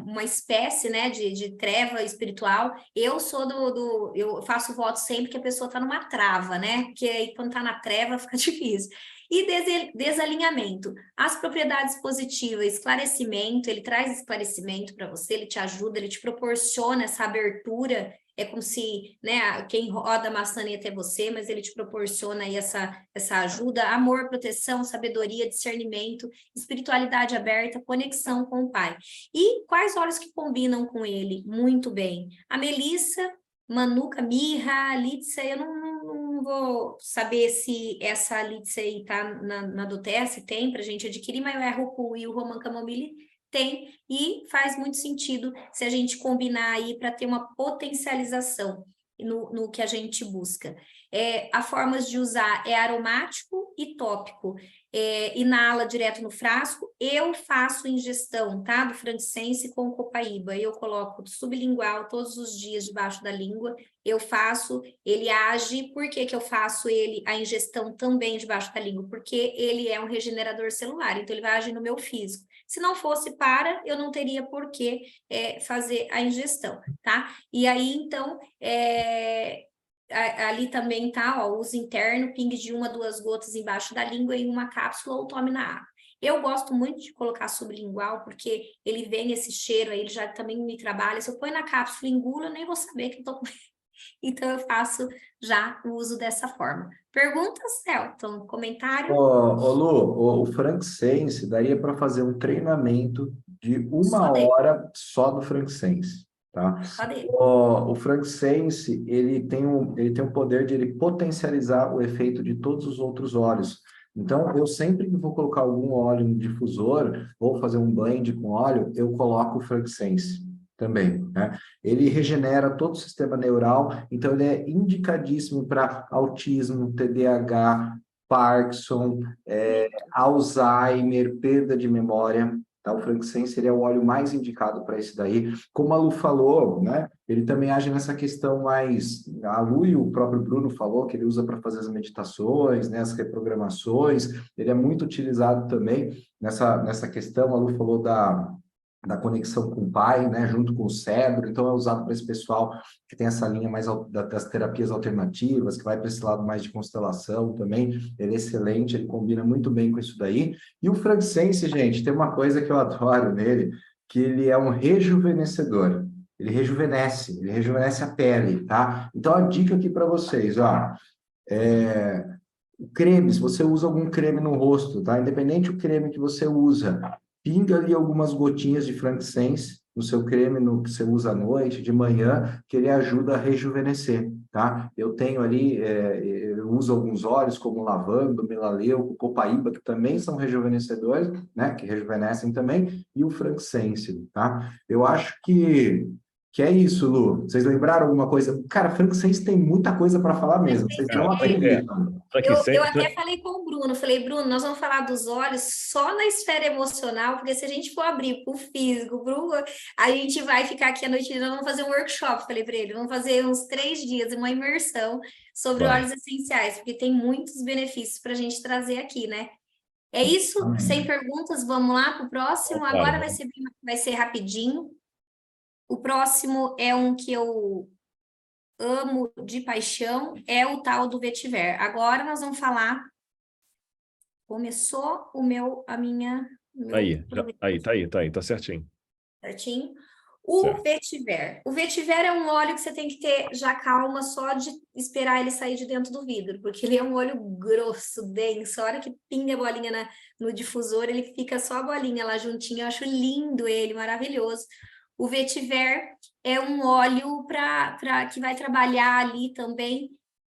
uma espécie, né, de treva espiritual. Eu sou eu faço voto sempre que a pessoa está numa trava, né, porque aí quando está na treva fica difícil. E desalinhamento. As propriedades positivas, esclarecimento, ele traz esclarecimento para você, ele te ajuda, ele te proporciona essa abertura, é como se, né, quem roda a maçaneta é você, mas ele te proporciona aí essa ajuda, amor, proteção, sabedoria, discernimento, espiritualidade aberta, conexão com o Pai. E quais óleos que combinam com ele? Muito bem. A melissa, manuka, mirra, lítica, eu não vou saber se essa lítica aí está na doTERRA, se tem para a gente adquirir, mas o Errocu e o Roman Camomile tem, e faz muito sentido se a gente combinar aí para ter uma potencialização no que a gente busca. A formas de usar é aromático e tópico. Inala direto no frasco. Eu faço ingestão, tá? Do frankincense com copaíba. Eu coloco sublingual todos os dias debaixo da língua. Eu faço, ele age. Por que que eu faço a ingestão também debaixo da língua? Porque ele é um regenerador celular, então ele vai agir no meu físico. Se não fosse eu não teria por que fazer a ingestão, tá? E aí, então, ali também tá, ó, uso interno, pingue de 1 a 2 gotas embaixo da língua em uma cápsula ou tome na água. Eu gosto muito de colocar sublingual, porque ele vem esse cheiro aí, ele já também me trabalha. Se eu põe na cápsula e engulo, eu nem vou saber que eu tô com então, eu faço já o uso dessa forma. Perguntas, Celton? Comentário? Lu, o frankincense daria para fazer um treinamento de Só 1 dele. hora só do frankincense, tá? Só dele. O frankincense, ele tem o poder de ele potencializar o efeito de todos os outros óleos. Então, eu sempre que vou colocar algum óleo no difusor, ou fazer um blend com óleo, eu coloco o frankincense também, né? Ele regenera todo o sistema neural, então ele é indicadíssimo para autismo, TDAH, Parkinson, Alzheimer, perda de memória. Tá? O frankincense ele é o óleo mais indicado para isso daí. Como a Lu falou, né? Ele também age nessa questão mais... A Lu e o próprio Bruno falou que ele usa para fazer as meditações, né? As reprogramações. Ele é muito utilizado também nessa questão. A Lu falou da conexão com o pai, né, junto com o cérebro, então é usado para esse pessoal que tem essa linha mais das terapias alternativas, que vai para esse lado mais de constelação também, ele é excelente, ele combina muito bem com isso daí. E o frankincense, gente, tem uma coisa que eu adoro nele, que ele é um rejuvenescedor, ele rejuvenesce a pele, tá? Então a dica aqui para vocês, ó, creme, se você usa algum creme no rosto, tá? Independente do creme que você usa, pinga ali algumas gotinhas de frankincense no seu creme que você usa à noite, de manhã, que ele ajuda a rejuvenescer, tá? Eu tenho ali, eu uso alguns óleos como lavanda, melaleuco, copaíba, que também são rejuvenescedores, né? Que rejuvenescem também, e o frankincense, tá? Eu acho que que é isso, Lu. Vocês lembraram alguma coisa? Cara, frankincense tem muita coisa para falar mesmo. Vocês não Cara, acreditam. Eu até falei com o Bruno, falei, Bruno, nós vamos falar dos olhos só na esfera emocional, porque se a gente for abrir para o físico, a gente vai ficar aqui a noite inteira, nós vamos fazer um workshop, falei para ele, vamos fazer uns 3 dias, uma imersão sobre óleos essenciais, porque tem muitos benefícios para a gente trazer aqui, né? É isso, sem perguntas, vamos lá para o próximo. Agora vai ser rapidinho. O próximo é um que eu amo de paixão, é o tal do vetiver. Agora nós vamos falar. Começou a minha. Tá certinho. Certinho? O vetiver. O vetiver é um óleo que você tem que ter já calma só de esperar ele sair de dentro do vidro, porque ele é um óleo grosso, denso. A hora que pinga a bolinha no difusor, ele fica só a bolinha lá juntinho. Eu acho lindo ele, maravilhoso. O vetiver é um óleo que vai trabalhar ali também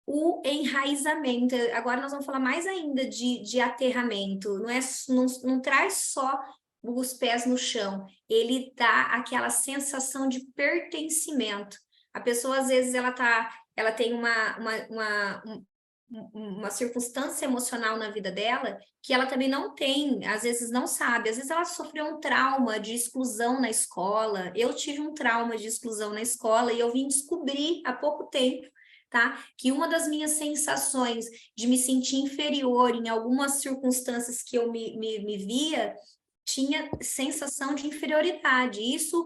o enraizamento. Agora nós vamos falar mais ainda de aterramento. Não traz só os pés no chão, ele dá aquela sensação de pertencimento. A pessoa, às vezes, ela tem uma circunstância emocional na vida dela que ela também não tem, às vezes não sabe, às vezes ela sofreu um trauma de exclusão na escola. Eu tive um trauma de exclusão na escola e eu vim descobrir há pouco tempo, tá? Que uma das minhas sensações de me sentir inferior em algumas circunstâncias que eu me via tinha sensação de inferioridade. Isso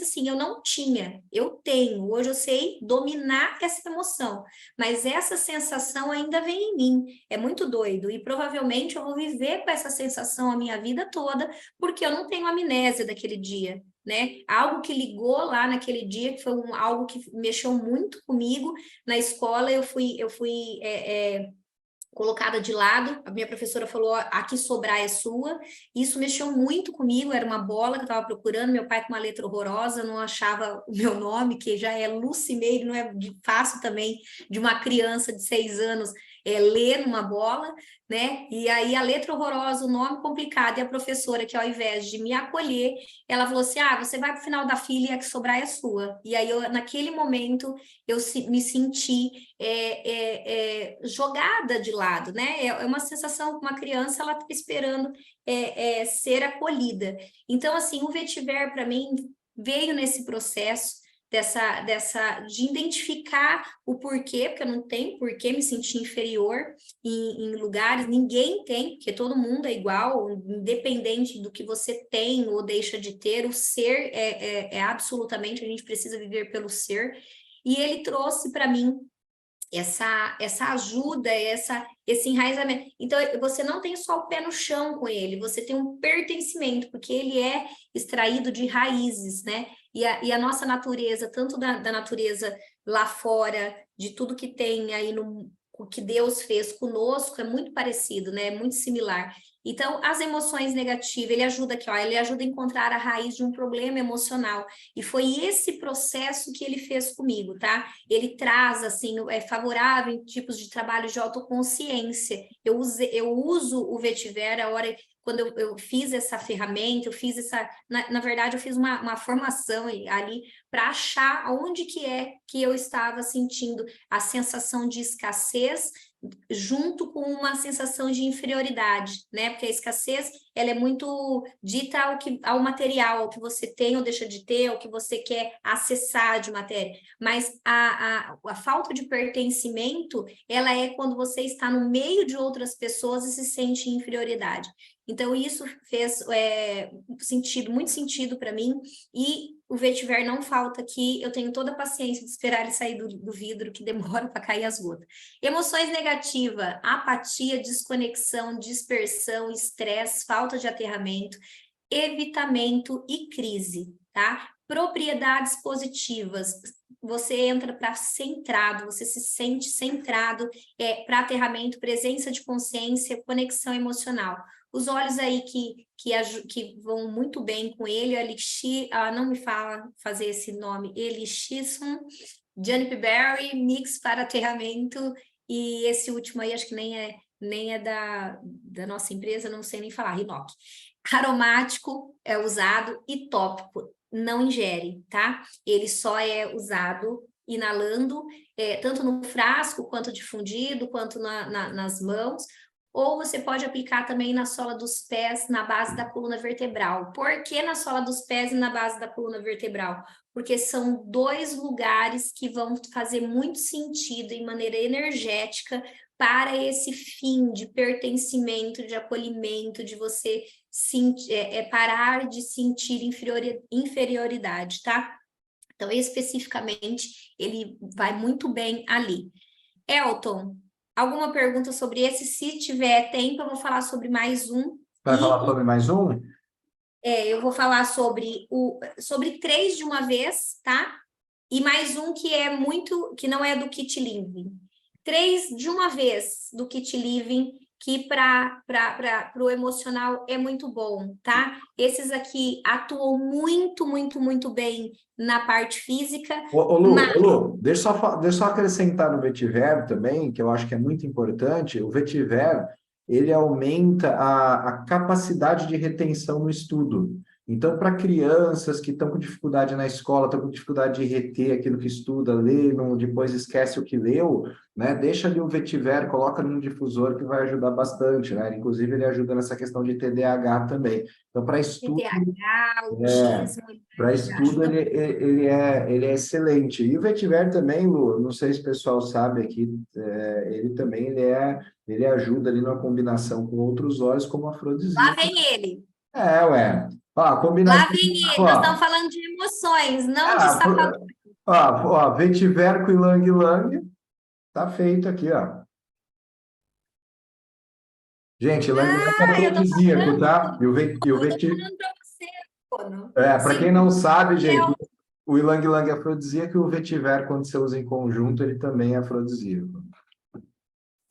assim, eu não tinha, eu tenho. Hoje eu sei dominar essa emoção, mas essa sensação ainda vem em mim. É muito doido e provavelmente eu vou viver com essa sensação a minha vida toda, porque eu não tenho amnésia daquele dia, né? Algo que ligou lá naquele dia, que foi algo que mexeu muito comigo na escola. Eu fui colocada de lado, a minha professora falou, aqui sobrar é sua. Isso mexeu muito comigo, era uma bola que eu estava procurando, meu pai com uma letra horrorosa, não achava o meu nome, que já é Lucimeire, não é fácil também de uma criança de 6 anos ler numa bola, né? E aí a letra horrorosa, o nome complicado, e a professora, que ao invés de me acolher, ela falou assim, você vai para o final da fila e a que sobrar é sua. E aí, naquele momento, eu me senti jogada de lado, né? É uma sensação que uma criança ela está esperando ser acolhida. Então, assim, o vetiver, para mim, veio nesse processo de identificar o porquê, porque eu não tenho porquê me sentir inferior em lugares, ninguém tem, porque todo mundo é igual, independente do que você tem ou deixa de ter, o ser absolutamente, a gente precisa viver pelo ser, e ele trouxe para mim essa ajuda, esse enraizamento. Então, você não tem só o pé no chão com ele, você tem um pertencimento, porque ele é extraído de raízes, né? E a nossa natureza, tanto da natureza lá fora, de tudo que tem aí o que Deus fez conosco, é muito parecido, né? É muito similar. Então, as emoções negativas, ele ajuda aqui, ele ajuda a encontrar a raiz de um problema emocional. E foi esse processo que ele fez comigo, tá? Ele traz, assim, favorável em tipos de trabalho de autoconsciência. Eu uso o vetiver a hora quando eu fiz essa ferramenta, eu fiz na verdade, eu fiz uma formação ali para achar onde que eu estava sentindo a sensação de escassez junto com uma sensação de inferioridade, né? Porque a escassez, ela é muito dita ao material, ao que você tem ou deixa de ter, ao que você quer acessar de matéria. Mas a falta de pertencimento, ela é quando você está no meio de outras pessoas e se sente em inferioridade. Então, isso fez muito sentido para mim, e o vetiver não falta aqui, eu tenho toda a paciência de esperar ele sair do vidro, que demora para cair as gotas. Emoções negativas, apatia, desconexão, dispersão, estresse, falta de aterramento, evitamento e crise, tá? Propriedades positivas, você entra para centrado, você se sente centrado, para aterramento, presença de consciência, conexão emocional. Os óleos aí que vão muito bem com ele, o Elixir, não me fala fazer esse nome, Elixir, Juniper Berry, Mix para aterramento, e esse último aí acho que nem é da nossa empresa, não sei nem falar, Rinoc. Aromático é usado e tópico. não ingere, tá? Ele só é usado inalando, tanto no frasco, quanto difundido, quanto nas mãos, ou você pode aplicar também na sola dos pés, na base da coluna vertebral. Por que na sola dos pés e na base da coluna vertebral? Porque são 2 lugares que vão fazer muito sentido em maneira energética para esse fim de pertencimento, de acolhimento, de você parar de sentir inferioridade, tá? Então, especificamente, ele vai muito bem ali. Elton, alguma pergunta sobre esse? Se tiver tempo, eu vou falar sobre mais um. Vai falar sobre mais um? Eu vou falar sobre 3 de uma vez, tá? E mais um que não é do Kit Living. 3 de uma vez do Kit Living, que para o emocional é muito bom, tá? Esses aqui atuam muito, muito, muito bem na parte física. Lu, deixa eu só acrescentar no vetiver também, que eu acho que é muito importante. O vetiver, ele aumenta a capacidade de retenção no estudo. Então, para crianças que estão com dificuldade na escola, estão com dificuldade de reter aquilo que estuda, lê, depois esquece o que leu, né? Deixa ali o vetiver, coloca num difusor que vai ajudar bastante, né? Inclusive, ele ajuda nessa questão de TDAH também. Então, para estudo... TDAH, autismo... Para estudo, ele é excelente. E o vetiver também, Lu, não sei se o pessoal sabe aqui, ele também ele ajuda ali na combinação com outros óleos, como afrodisíaco. Lá vem ele. Ué. Ó, combinação. Lá vem ele. Nós estamos falando de emoções, não de sapato. Vetiver com Ylang Ylang, tá feito aqui, ó. Gente, Ylang Ylang é afrodisíaco, tá? E o vetiver... para quem não sabe, gente, o Ylang Ylang é afrodisíaco e o vetiver, quando você usa em conjunto, ele também é afrodisíaco.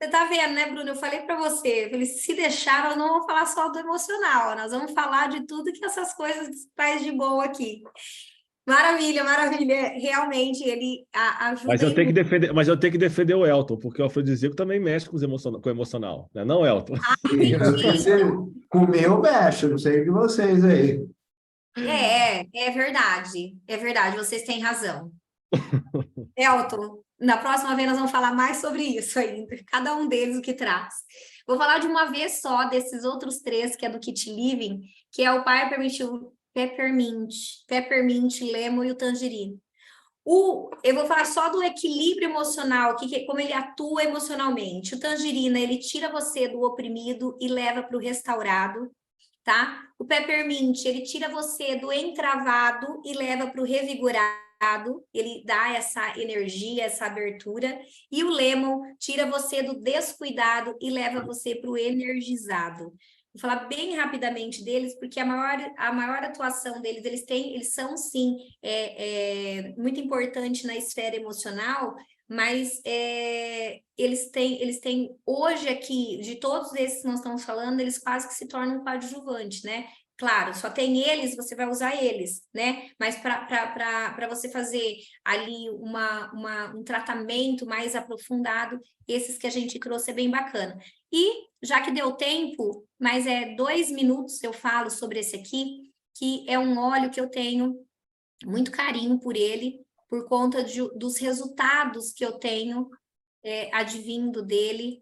Você tá vendo, né, Bruno? Eu falei para você, se deixar, nós não vamos falar só do emocional, nós vamos falar de tudo que essas coisas traz de bom aqui. Maravilha, maravilha. Realmente, ele ajuda... Mas eu tenho que defender o Elton, porque o afrodisíaco também mexe com o emocional, né? Não, Elton? Comer eu mexo, não sei de vocês aí. É verdade. É verdade, vocês têm razão. Elton, na próxima vez nós vamos falar mais sobre isso ainda, cada um deles o que traz. Vou falar de uma vez só desses outros 3, que é do Kit Living, que é o Peppermint, Lemon e o Tangerine. Eu vou falar só do equilíbrio emocional, como ele atua emocionalmente. O Tangerina, ele tira você do oprimido e leva para o restaurado, tá? O Peppermint, ele tira você do entravado e leva para o revigorado. Ele dá essa energia, essa abertura, e o Lemon tira você do descuidado e leva você para o energizado. Vou falar bem rapidamente deles, porque a maior atuação deles, eles são sim muito importantes na esfera emocional, mas eles têm hoje aqui, de todos esses que nós estamos falando, eles quase que se tornam um coadjuvante, né? Claro, só tem eles, você vai usar eles, né? Mas para você fazer ali um tratamento mais aprofundado, esses que a gente trouxe é bem bacana. E, já que deu tempo, mas 2 minutos eu falo sobre esse aqui, que é um óleo que eu tenho muito carinho por ele, por conta dos resultados que eu tenho advindo dele.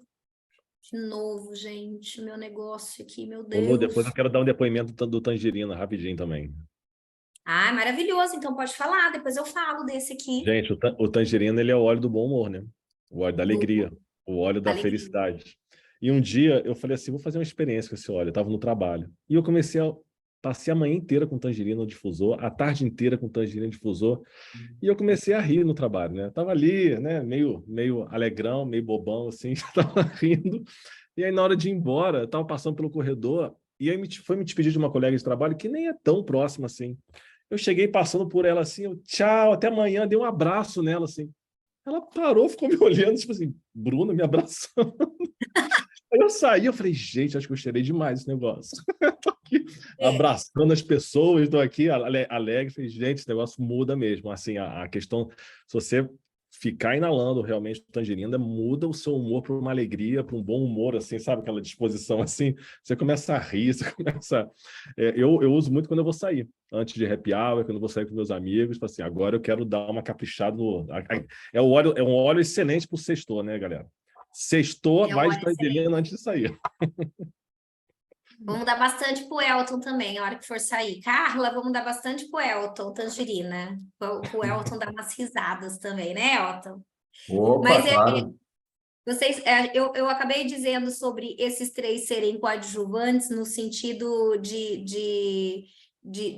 De novo, gente, meu negócio aqui, meu Deus. Lu, depois eu quero dar um depoimento do Tangerina rapidinho também. Ah, maravilhoso, então pode falar, depois eu falo desse aqui. Gente, o Tangerina, ele é o óleo do bom humor, né? O óleo da alegria, o óleo da felicidade. E um dia eu falei assim, vou fazer uma experiência com esse óleo, eu estava no trabalho. E eu passei a manhã inteira com tangerina no difusor, a tarde inteira com tangerina no difusor, e eu comecei a rir no trabalho, né? Tava ali, né, meio alegrão, meio bobão, assim, tava rindo. E aí, na hora de ir embora, eu tava passando pelo corredor, e aí foi me despedir de uma colega de trabalho que nem é tão próxima assim. Eu cheguei passando por ela assim, tchau, até amanhã, dei um abraço nela, assim. Ela parou, ficou me olhando, tipo assim, Bruna me abraçando. Aí eu saí, eu falei, gente, acho que eu cheirei demais esse negócio. Estou aqui abraçando as pessoas, estou aqui alegre. Falei, gente, esse negócio muda mesmo. Assim, a questão, se você ficar inalando realmente tangerina muda o seu humor para uma alegria, para um bom humor, assim, sabe? Aquela disposição assim, você começa a rir, você começa... eu uso muito quando eu vou sair, antes de happy hour, quando eu vou sair com meus amigos, assim, agora eu quero dar uma caprichada no... É um óleo excelente para o sextor, né, galera? Sextor, mais de tangerina antes de sair. Vamos dar bastante pro Elton também, a hora que for sair. Carla, vamos dar bastante pro Elton, tangerina. O Elton dar umas risadas também, né, Elton? Opa, Mas claro. vocês, eu acabei dizendo sobre esses 3 serem coadjuvantes no sentido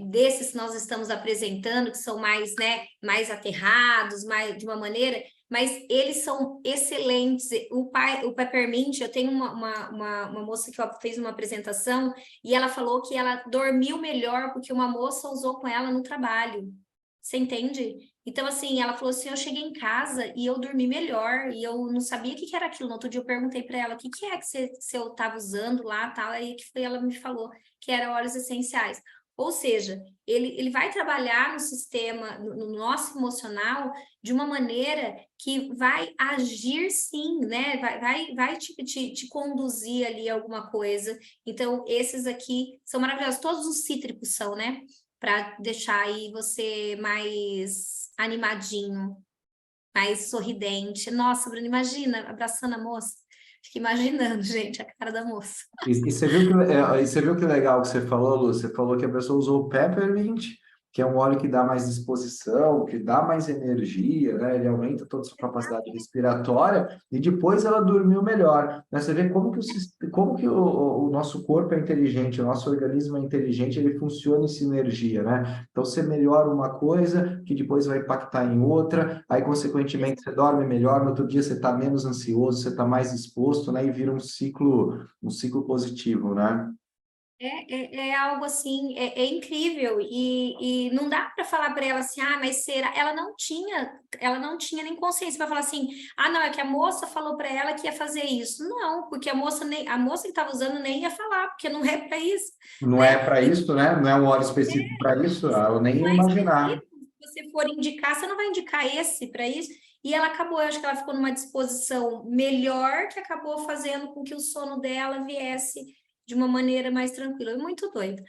desses que nós estamos apresentando, que são mais, né, mais aterrados, mais de uma maneira, mas eles são excelentes. O Peppermint, eu tenho uma moça que fez uma apresentação e ela falou que ela dormiu melhor porque uma moça usou com ela no trabalho. Você entende? Então, assim, ela falou assim, eu cheguei em casa e eu dormi melhor, e eu não sabia o que era aquilo. No outro dia eu perguntei para ela, o que é que você estava usando lá, tal, aí que foi, ela me falou que era óleos essenciais. Ou seja, ele vai trabalhar no sistema, no nosso emocional, de uma maneira que vai agir sim, né? Vai te conduzir ali a alguma coisa. Então, esses aqui são maravilhosos. Todos os cítricos são, né? Para deixar aí você mais animadinho, mais sorridente. Nossa, Bruno, imagina, abraçando a moça. Fico imaginando, gente, a cara da moça. E você viu que legal que você falou, Lu? Você falou que a pessoa usou o peppermint, que é um óleo que dá mais disposição, que dá mais energia, né? Ele aumenta toda a sua capacidade respiratória e depois ela dormiu melhor, né? Você vê como que o nosso corpo é inteligente, o nosso organismo é inteligente, ele funciona em sinergia, né? Então você melhora uma coisa que depois vai impactar em outra, aí consequentemente você dorme melhor, no outro dia você está menos ansioso, você está mais disposto, né? E vira um ciclo positivo, né? É algo assim, é incrível, e não dá para falar para ela assim, ah, mas será? Ela não tinha nem consciência para falar assim, ah, não, é que a moça falou para ela que ia fazer isso. Não, porque a moça que estava usando nem ia falar, porque não é para isso, Não é né? para isso, né? Não é um óleo específico para isso, eu nem ia Não é imaginar. específico. Se você for indicar, você não vai indicar esse para isso. E ela acabou, eu acho que ela ficou numa disposição melhor, que acabou fazendo com que o sono dela viesse de uma maneira mais tranquila. É muito doido.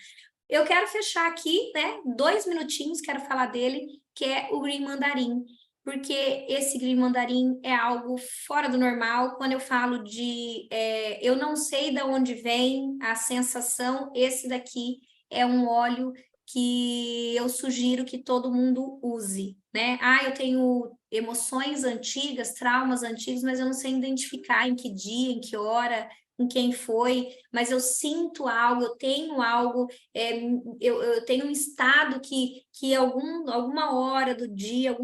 Eu quero fechar aqui, né? 2 minutinhos, quero falar dele, que é o Green Mandarim. Porque esse Green Mandarim é algo fora do normal. Quando eu falo eu não sei de onde vem a sensação, esse daqui é um óleo que eu sugiro que todo mundo use, né? Ah, eu tenho emoções antigas, traumas antigos, mas eu não sei identificar em que dia, em que hora, com quem foi, mas eu sinto algo, eu tenho algo, eu tenho um estado que alguma hora do dia,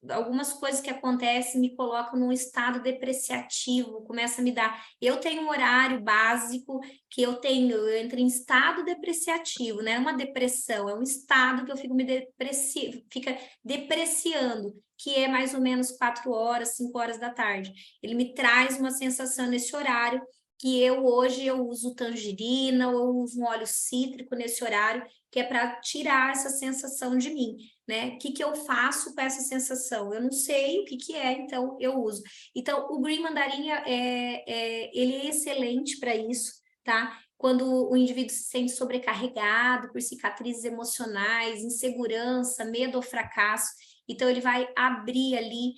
algumas coisas que acontecem me colocam num estado depreciativo, começa a me dar. Eu tenho um horário básico que eu entro em estado depreciativo, não é uma depressão, é um estado que eu fica depreciando, que é mais ou menos 4 horas, 5 horas da tarde. Ele me traz uma sensação nesse horário que hoje eu uso tangerina ou uso um óleo cítrico nesse horário, que é para tirar essa sensação de mim, né? O que eu faço com essa sensação? Eu não sei o que é, então eu uso. Então, o Green Mandarim, ele é excelente para isso, tá? Quando o indivíduo se sente sobrecarregado por cicatrizes emocionais, insegurança, medo ou fracasso, então ele vai abrir ali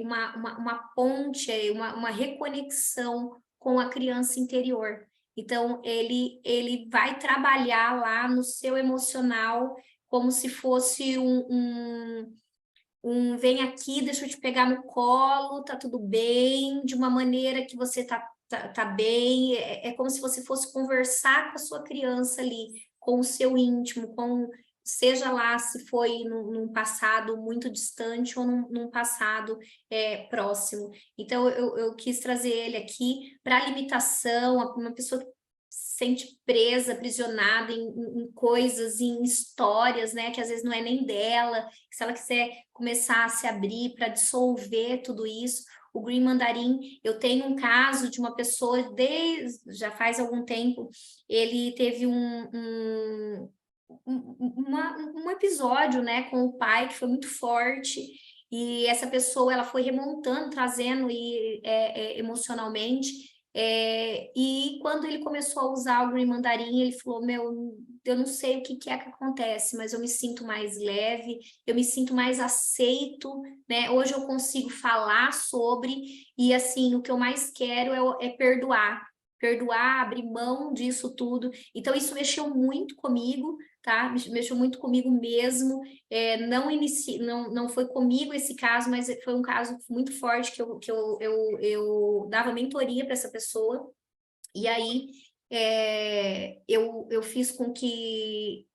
uma ponte, uma reconexão com a criança interior. Então, ele vai trabalhar lá no seu emocional como se fosse vem aqui, deixa eu te pegar no colo, tá tudo bem, de uma maneira que você tá bem, é como se você fosse conversar com a sua criança ali, com o seu íntimo, seja lá se foi num passado muito distante ou num passado próximo. Então, eu quis trazer ele aqui para a limitação, uma pessoa que se sente presa, aprisionada em coisas, em histórias, né, que às vezes não é nem dela, se ela quiser começar a se abrir para dissolver tudo isso. O Green Mandarim, eu tenho um caso de uma pessoa, já faz algum tempo, ele teve um episódio, né, com o pai que foi muito forte, E essa pessoa, ela foi remontando, trazendo emocionalmente. E quando ele começou a usar o Green Mandarim, ele falou, eu não sei o que é que acontece, mas eu me sinto mais leve, eu me sinto mais aceito, né? Hoje eu consigo falar sobre, e assim, o que eu mais quero é perdoar, abrir mão disso tudo. Então, isso mexeu muito comigo, tá? Mexeu muito comigo mesmo. Não foi comigo esse caso, mas foi um caso muito forte que eu dava mentoria para essa pessoa. E aí eu fiz com que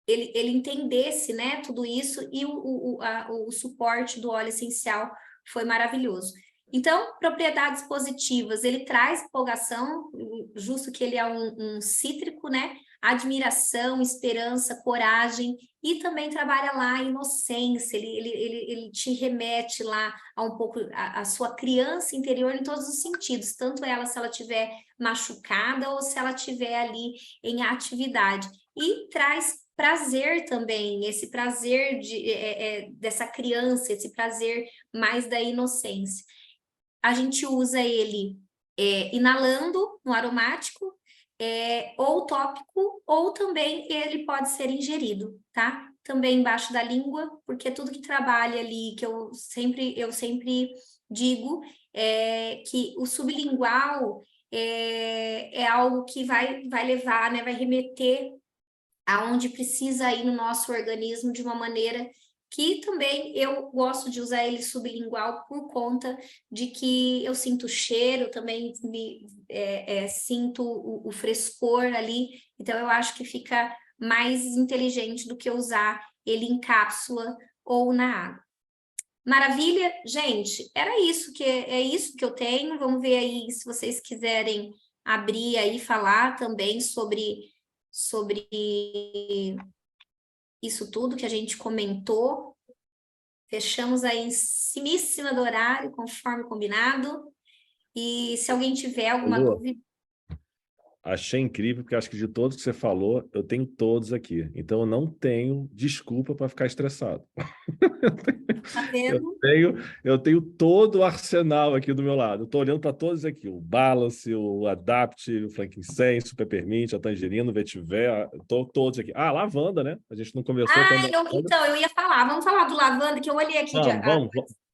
ele entendesse, né, tudo isso, e o suporte do óleo essencial foi maravilhoso. Então, propriedades positivas, ele traz empolgação, justo que ele é um cítrico, né? Admiração, esperança, coragem, e também trabalha lá a inocência, ele te remete lá a um pouco a sua criança interior em todos os sentidos, tanto ela se ela estiver machucada ou se ela estiver ali em atividade. E traz prazer também, esse prazer dessa criança, esse prazer mais da inocência. A gente usa ele inalando no aromático, ou tópico, ou também ele pode ser ingerido, tá? Também embaixo da língua, porque tudo que trabalha ali, que eu sempre digo, que o sublingual é algo que vai levar, né, vai remeter aonde precisa ir no nosso organismo de uma maneira que também eu gosto de usar ele sublingual por conta de que eu sinto o cheiro, também sinto o frescor ali, então eu acho que fica mais inteligente do que usar ele em cápsula ou na água. Maravilha? Gente, é isso que eu tenho. Vamos ver aí se vocês quiserem abrir aí e falar também sobre isso tudo que a gente comentou. Fechamos aí em cimíssima do horário, conforme combinado. E se alguém tiver alguma dúvida... Achei incrível, porque acho que de todos que você falou, eu tenho todos aqui. Então, eu não tenho desculpa para ficar estressado. Tá vendo? Eu tenho todo o arsenal aqui do meu lado. Eu estou olhando para todos aqui. O Balance, o Adapt, o Frankincense, o Peppermint, a Tangerina, o Vetiver. Todos aqui. Ah, lavanda, né? A gente não conversou. Então, eu ia falar. Vamos falar do lavanda, que eu olhei aqui...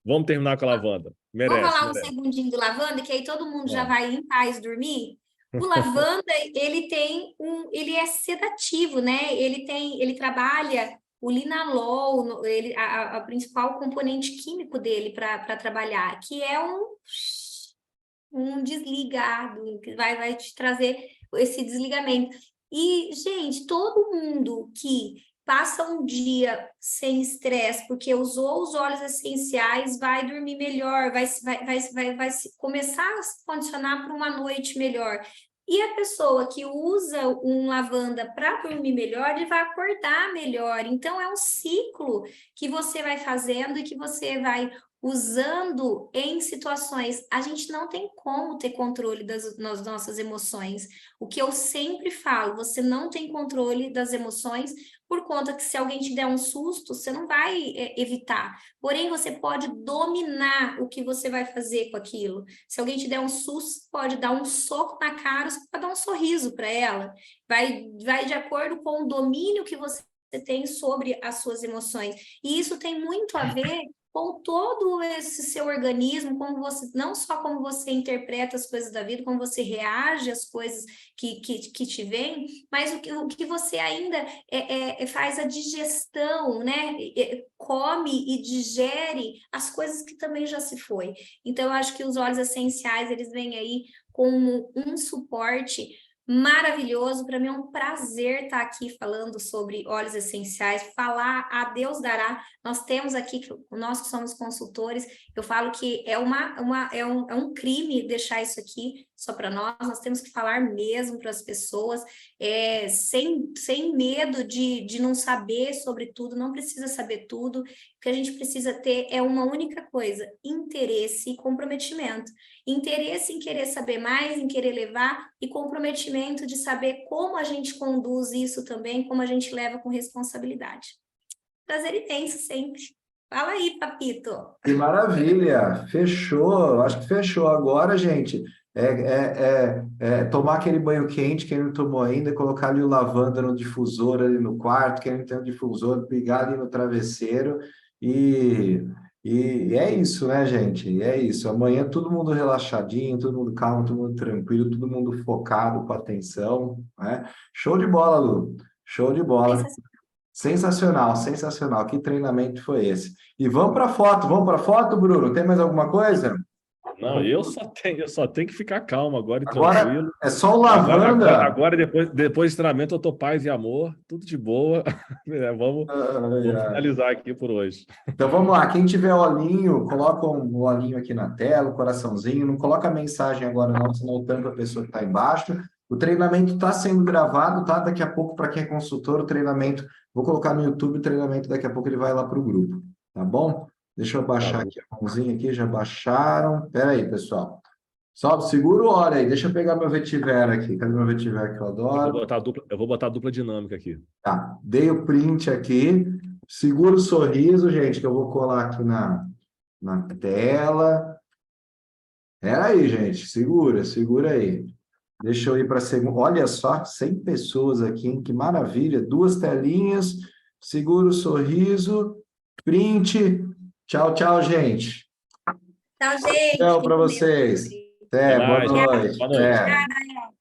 Vamos terminar com a lavanda. Vamos Merece. falar um segundinho do lavanda, que aí todo mundo já Vamos. vai em paz dormir. O lavanda, ele é sedativo, né? Ele trabalha o linalol, a principal componente químico dele para trabalhar, que é um desligado, que vai te trazer esse desligamento. E, gente, todo mundo que passa um dia sem estresse, porque usou os óleos essenciais, vai dormir melhor, vai começar a se condicionar para uma noite melhor. E a pessoa que usa um lavanda para dormir melhor, ele vai acordar melhor. Então, é um ciclo que você vai fazendo e que você vai usando em situações. A gente não tem como ter controle das nossas emoções. O que eu sempre falo, você não tem controle das emoções, por conta que se alguém te der um susto, você não vai evitar. Porém, você pode dominar o que você vai fazer com aquilo. Se alguém te der um susto, você pode dar um soco na cara, você pode dar um sorriso para ela. Vai de acordo com o domínio que você tem sobre as suas emoções. E isso tem muito a ver com todo esse seu organismo, não só como você interpreta as coisas da vida, como você reage às coisas que te vêm, mas o que você ainda faz a digestão, né? Come e digere as coisas que também já se foi. Então, eu acho que os óleos essenciais, eles vêm aí como um suporte maravilhoso. Para mim é um prazer estar aqui falando sobre óleos essenciais, falar a Deus dará. Nós temos aqui, nós que somos consultores, eu falo que é um crime deixar isso aqui só para nós temos que falar mesmo para as pessoas, sem medo de não saber sobre tudo, não precisa saber tudo, o que a gente precisa ter é uma única coisa, interesse e comprometimento. Interesse em querer saber mais, em querer levar, e comprometimento de saber como a gente conduz isso também, como a gente leva com responsabilidade. Prazer imenso sempre. Fala aí, papito. Que maravilha! Fechou, acho que fechou. Agora, gente, tomar aquele banho quente, quem não tomou ainda, colocar ali o lavanda no difusor ali no quarto, quem não tem o difusor, pegar ali no travesseiro e, e é isso, né, gente? É isso. Amanhã todo mundo relaxadinho, todo mundo calmo, todo mundo tranquilo, todo mundo focado, com atenção, né? Show de bola, Lu. Show de bola. Sensacional, sensacional. Que treinamento foi esse? E vamos para foto, Bruno? Tem mais alguma coisa? Não, eu só tenho que ficar calmo agora e Agora tranquilo. é só o Agora, lavanda. agora depois do treinamento, eu tô paz e amor, tudo de boa. Vamos finalizar aqui por hoje. Então vamos lá, quem tiver olhinho, coloca um olhinho aqui na tela, um coraçãozinho, não coloca a mensagem agora não, senão tampa a pessoa que está embaixo. O treinamento está sendo gravado, tá? Daqui a pouco, para quem é consultor, o treinamento, vou colocar no YouTube o treinamento, daqui a pouco ele vai lá para o grupo, tá bom? Deixa eu baixar aqui a mãozinha aqui, já baixaram. Espera aí, pessoal. Só segura o olho aí, deixa eu pegar meu vetiver aqui. Cadê meu vetiver que eu adoro? Eu vou botar a dupla dinâmica aqui. Tá, dei o print aqui. Segura o sorriso, gente, que eu vou colar aqui na tela. Era aí, gente, segura aí. Deixa eu ir para a segunda. Olha só, 100 pessoas aqui, hein? Que maravilha. 2 telinhas. Segura o sorriso. Print. Tchau, tchau, gente. Tchau, gente. Tchau para vocês. Até, boa Mais. noite. Boa noite. Até. Obrigada,